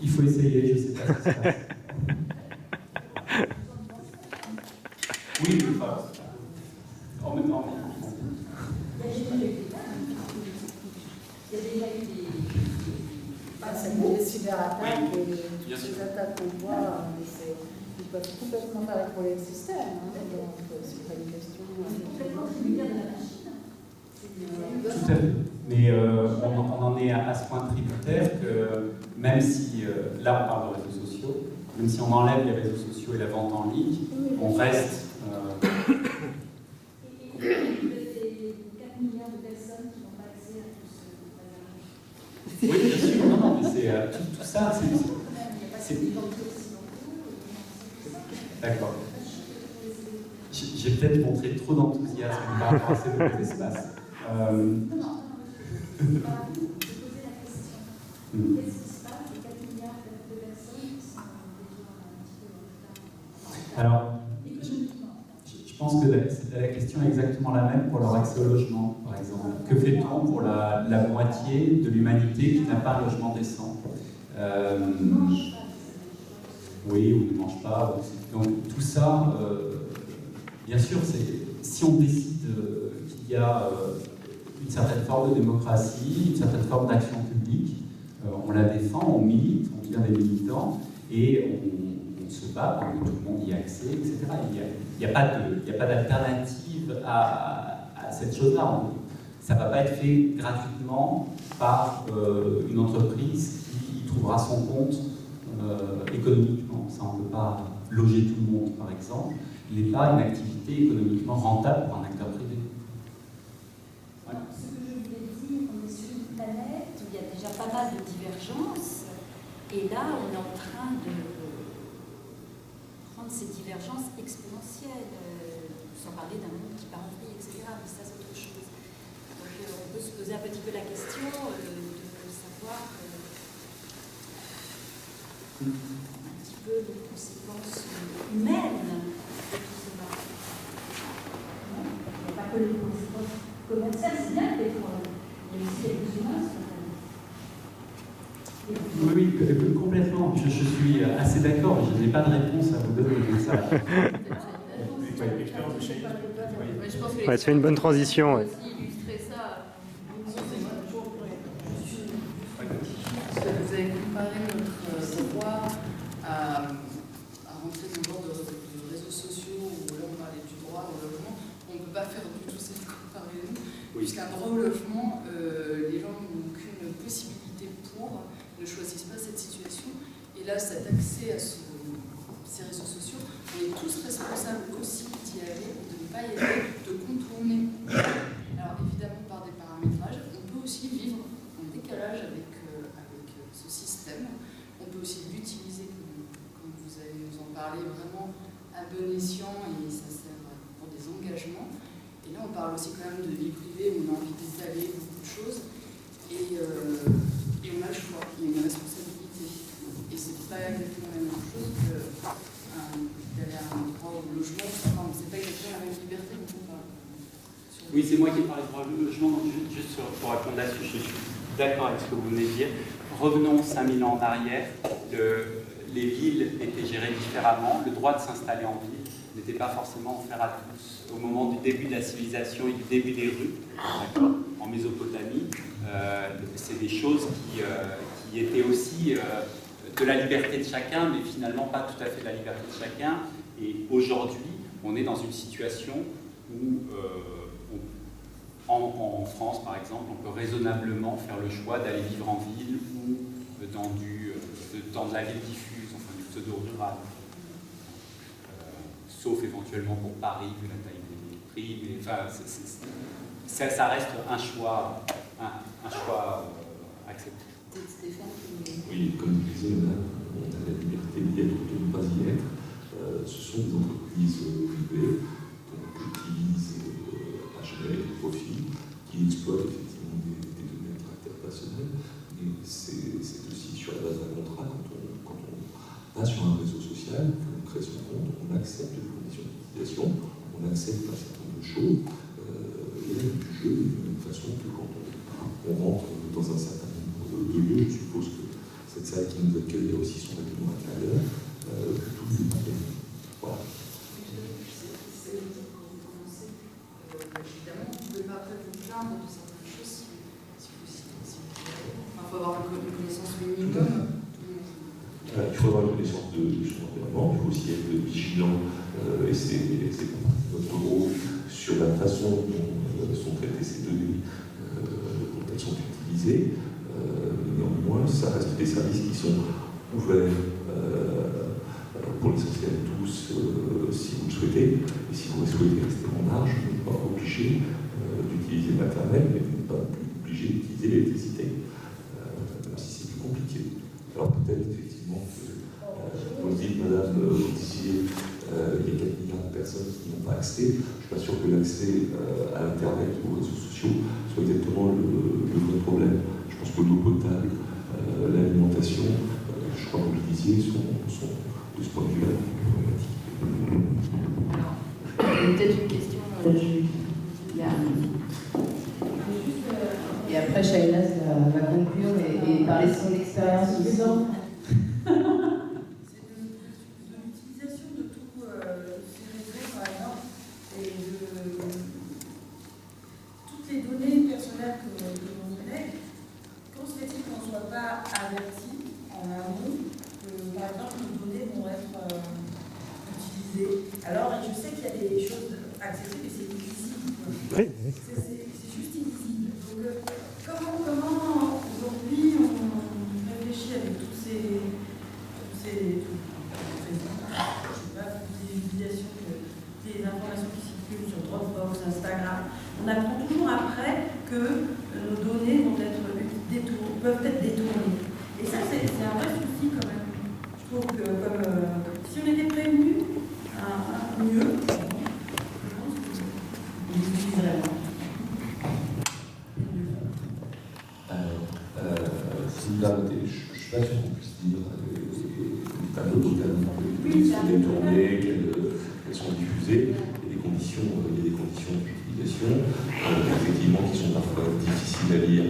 il faut essayer, je ne sais pas ce qui se passe. Oui, enfin, en même temps. Il y a déjà eu des... Les cyberattaques et toutes ces attaques qu'on voit, ils peuvent complètement faire écrouler le système. Donc, c'est pas une question. Complètement tributaire de la machine. Tout à fait. Mais on en est à ce point tributaire que même si, là on parle de réseaux sociaux, même si on enlève les réseaux sociaux et la vente en ligne, on reste... Et les 4 milliards de personnes qui n'ont pas accès à tout ce bazar. Oui, bien sûr, non, mais c'est tout ça, c'est... D'accord. J'ai peut-être montré trop d'enthousiasme par rapport à ces nouveaux espaces. Je posais la question. Qu'est-ce qui se passe les 4 milliards de personnes qui sont déjà un petit peu en retard? Alors, je pense que la question est exactement la même pour leur accès au logement, par exemple. Que fait-on pour la moitié de l'humanité qui n'a pas un logement décent? Oui, ou ne mange pas. Donc tout ça, bien sûr, si on décide qu'il y a une certaine forme de démocratie, une certaine forme d'action publique, on la défend, on milite, on devient des militants, et on se bat pour que tout le monde y ait accès, etc. Il n'y a pas d'alternative à cette chose-là. Ça ne va pas être fait gratuitement par une entreprise qui trouvera son compte économiquement. Ça, on ne peut pas loger tout le monde, par exemple. Il n'est pas une activité économiquement rentable pour un acteur privé. Alors, ce que je voulais dire, on est sur une planète où il y a déjà pas mal de divergences, et là, on est en train de prendre ces divergences exponentielles, sans parler d'un monde qui part en vrille, etc. Mais ça, c'est autre chose. Donc, on peut se poser un petit peu la question de savoir un petit peu les conséquences humaines de tout cela. Il n'y a pas que les conséquences commerciales, c'est bien des fois, mais aussi les humains sont Oui, complètement. Je suis assez d'accord, mais je n'ai pas de réponse à vous donner. Ça. Ouais, tu fais une bonne transition. Ouais. Vous avez comparé notre droit à rentrer dans le genre de réseaux sociaux où là on parlait du droit au logement. On ne peut pas faire du tout cette comparaison, puisqu'un droit au logement, les gens n'ont aucune possibilité pour, ne choisissent pas cette situation. Et là, cet accès à ces réseaux sociaux, on est tous responsables aussi d'y aller, de ne pas y aller, de contourner. Alors évidemment par des paramétrages, on peut aussi vivre en décalage avec ce système. On peut aussi l'utiliser, comme vous allez nous en parler, vraiment à bon escient, et ça sert pour des engagements. Et là, on parle aussi quand même de vie privée, où on a envie d'étaler beaucoup de choses, et on a le choix, il y a une responsabilité. Et c'est pas exactement la même chose que d'aller à un endroit au logement, enfin, c'est pas exactement la même liberté dont on parle. Oui, c'est moi qui parle de droit au logement, juste pour répondre à ce, je suis d'accord avec ce que vous venez de dire. Revenons 5000 ans en arrière, les villes étaient gérées différemment, le droit de s'installer en ville n'était pas forcément offert à tous. Au moment du début de la civilisation et du début des rues, en Mésopotamie, c'est des choses qui étaient aussi de la liberté de chacun, mais finalement pas tout à fait de la liberté de chacun. Et aujourd'hui, on est dans une situation où, en France par exemple, on peut raisonnablement faire le choix d'aller vivre en ville ou dans de la ville diffuse, enfin du pseudo-rural. Sauf éventuellement pour Paris, vu la taille des prix, mais enfin, ça reste un choix accepté. Oui, comme vous disiez, on a la liberté d'y être ou de ne pas y être. Ce sont des entreprises privées qui utilisent HTML et profils, qui exploitent effectivement des données à caractère personnel. Et c'est aussi sur la base d'un contrat, quand on va sur un réseau social, qu'on crée son compte, on accepte les conditions d'utilisation, on accepte un certain nombre de choses. Il y a du jeu de la même façon que quand on on rentre dans un certain nombre de lieux. Je suppose que cette salle qui nous accueille a aussi son règlement intérieur, que tout est bien. Voilà. Évidemment, vous ne pouvez pas après vous plaindre de certaines choses si vous il faut avoir une connaissance minimum. Il faut avoir une connaissance de son environnement, il faut aussi être vigilant, et c'est notre rôle sur la façon dont sont traitées ces données, dont elles sont utilisées. Néanmoins, ça reste des services qui sont ouverts pour l'essentiel tous, si vous le souhaitez. Et si vous souhaitez rester en marge, vous n'êtes pas obligé d'utiliser l'Internet, mais vous n'êtes pas plus obligé d'utiliser l'électricité, même si c'est plus compliqué. Alors peut-être effectivement que, vous dites, madame, vous disiez, il y a 4 milliards de personnes qui n'ont pas accès. Je ne suis pas sûr que l'accès à Internet ou aux réseaux sociaux soit exactement le vrai problème. Je pense que l'eau potable, l'alimentation, je crois que vous le disiez, sont de ce point de vue-là problématiques. Peut-être une question. Et après, Shaila va conclure et parler de son expérience aussi. C'est de l'utilisation de tous ces réseaux, par exemple, et de toutes les données personnelles que l'on collecte. Comment se fait-il qu'on ne soit pas averti en amont que, par exemple, nos données vont être utilisées? Alors, je sais qu'il y a des choses accessibles et c'est illisible. Oui. C'est juste illisible. Donc, comment aujourd'hui on réfléchit avec tous ces utilisations, des informations qui circulent sur Dropbox, Instagram. On apprend toujours après que nos données peuvent être détournées. Et ça, c'est un vrai souci quand même. Je trouve que si on était prévenu, mieux, je pense qu'on l'utiliserait. Si vous l'arrêtez, je ne suis pas sûr qu'on puisse dire les tableaux totalement détournés, qu'elles sont diffusées. Il y a des conditions d'utilisation, effectivement, qui sont parfois difficiles à lire.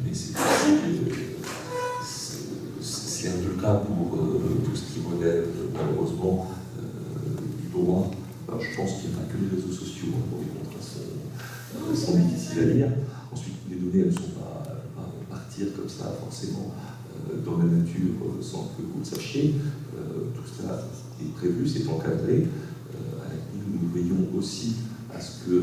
Mais c'est un peu le cas pour tout ce qui relève, malheureusement, du droit. Alors, je pense qu'il n'y a pas que les réseaux sociaux pour les contrats sont difficiles à lire. Ensuite, les données, elles ne sont pas partir comme ça, forcément, dans la nature, sans que vous le sachiez. Tout cela est prévu, c'est encadré. Nous veillons aussi à ce que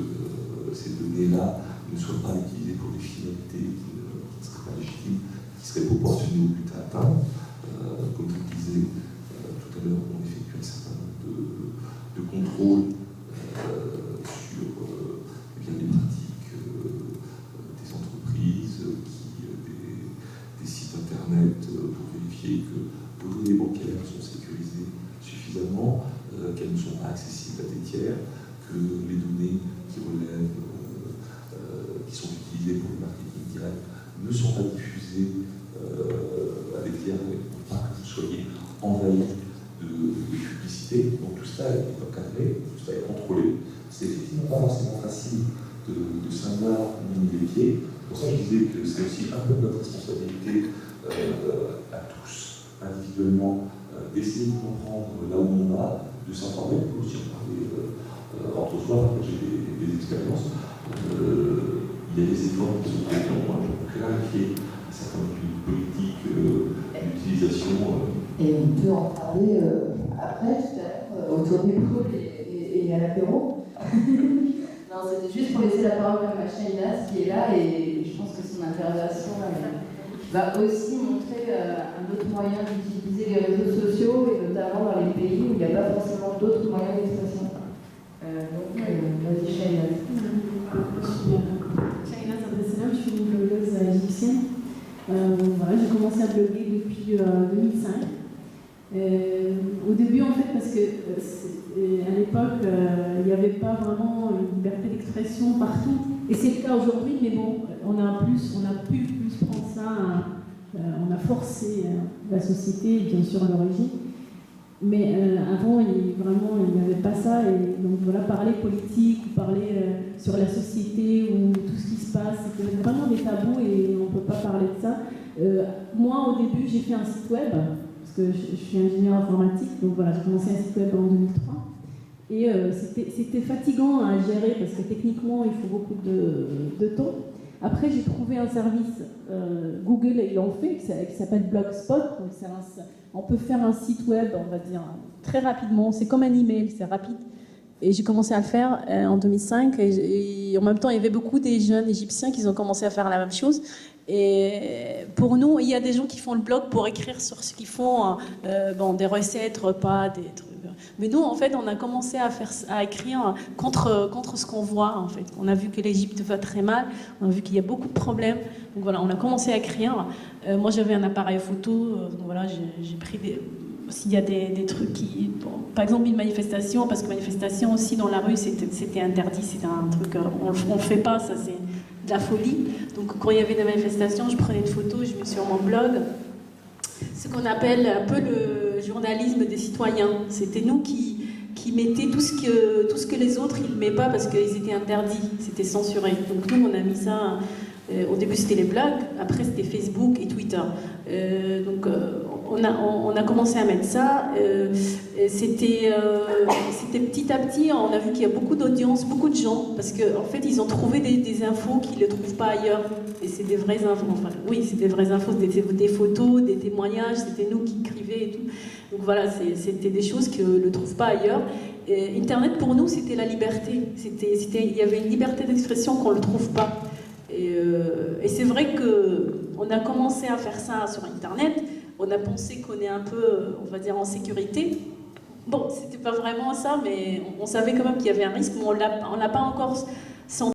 ces données-là ne soient pas utilisées pour des finalités qui ne seraient pas légitimes, qui seraient proportionnées au but à atteindre. Comme vous le disiez tout à l'heure, on effectue un certain nombre de contrôles sur les pratiques des entreprises, des sites internet pour vérifier que vos données bancaires sont sécurisées suffisamment, qu'elles ne sont pas accessibles à des tiers, que les données qui relèvent, qui sont utilisées pour le marketing direct, ne sont pas diffusées à des tiers, et pour pas que vous soyez envahi de publicité. Donc tout cela est encadré, tout cela est contrôlé. C'est effectivement pas forcément facile de savoir où on met les pieds. Pour ça, je disais que c'est aussi un peu notre responsabilité à tous, individuellement, d'essayer de comprendre là où on va, de s'informer, on peut aussi en parler entre soi, partager des expériences. Il y a des efforts qui sont faits pour clarifier un certain nombre de politiques d'utilisation. Et on peut en parler après, tout à l'heure, autour du pôle et à l'apéro. Non, c'était juste pour laisser la parole à Shaila, qui est là, et je pense que son intervention va aussi montrer un autre moyen d'utiliser les réseaux sociaux, et notamment dans les pays où il n'y a pas forcément d'autres moyens d'expression. Donc, vas-y, Shaila. Shaila Sadresselam, je suis une blogueuse égyptienne. Voilà, j'ai commencé à bloguer depuis 2005. Au début, en fait, parce que à l'époque, il n'y avait pas vraiment une liberté d'expression partout. Et c'est le cas aujourd'hui, mais bon, on a pu plus prendre ça, on a forcé la société, bien sûr, à l'origine. Mais avant, il n'y avait pas ça. Et donc voilà, parler politique ou parler sur la société ou tout ce qui se passe, c'était vraiment tabou et on ne peut pas parler de ça. Moi, au début, j'ai fait un site web, parce que je suis ingénieur informatique, donc voilà, j'ai commencé un site web en 2003. Et c'était fatigant à gérer, parce que techniquement, il faut beaucoup de temps. Après, j'ai trouvé un service, Google ils l'ont fait, qui s'appelle Blogspot. Donc on peut faire un site web, on va dire, très rapidement. C'est comme un email, c'est rapide. Et j'ai commencé à le faire en 2005. Et en même temps, il y avait beaucoup des jeunes Égyptiens qui ont commencé à faire la même chose. Et pour nous, il y a des gens qui font le blog pour écrire sur ce qu'ils font, des recettes, repas, des trucs. Mais nous, en fait, on a commencé à écrire contre ce qu'on voit, en fait. On a vu que l'Égypte va très mal, on a vu qu'il y a beaucoup de problèmes. Donc voilà, on a commencé à écrire. Moi, j'avais un appareil photo, donc voilà, j'ai pris des... S'il y a des trucs qui... Bon, par exemple, une manifestation, parce que manifestation aussi dans la rue, c'était interdit, c'était un truc... On le fait pas, ça c'est de la folie. Donc quand il y avait des manifestations, je prenais une photo, je mets sur mon blog. Ce qu'on appelle un peu le journalisme des citoyens. C'était nous qui mettaient tout ce que les autres ils ne mettent pas parce qu'ils étaient interdits, c'était censuré. Donc nous, on a mis ça... au début, c'était les blogs, après, c'était Facebook et Twitter. Donc on a commencé à mettre ça. C'était petit à petit, on a vu qu'il y a beaucoup d'audience, beaucoup de gens, parce qu'en fait, ils ont trouvé des infos qu'ils ne trouvent pas ailleurs. Et c'est des vraies infos. Enfin, oui, c'est des vraies infos, des photos, des témoignages, c'était nous qui écrivions et tout. Donc voilà, c'était des choses qu'on ne trouve pas ailleurs. Et Internet, pour nous, c'était la liberté. Il y avait une liberté d'expression qu'on ne le trouve pas. Et c'est vrai qu'on a commencé à faire ça sur Internet. On a pensé qu'on est un peu, on va dire, en sécurité. Bon, c'était pas vraiment ça, mais on savait quand même qu'il y avait un risque, mais on l'a pas encore senti.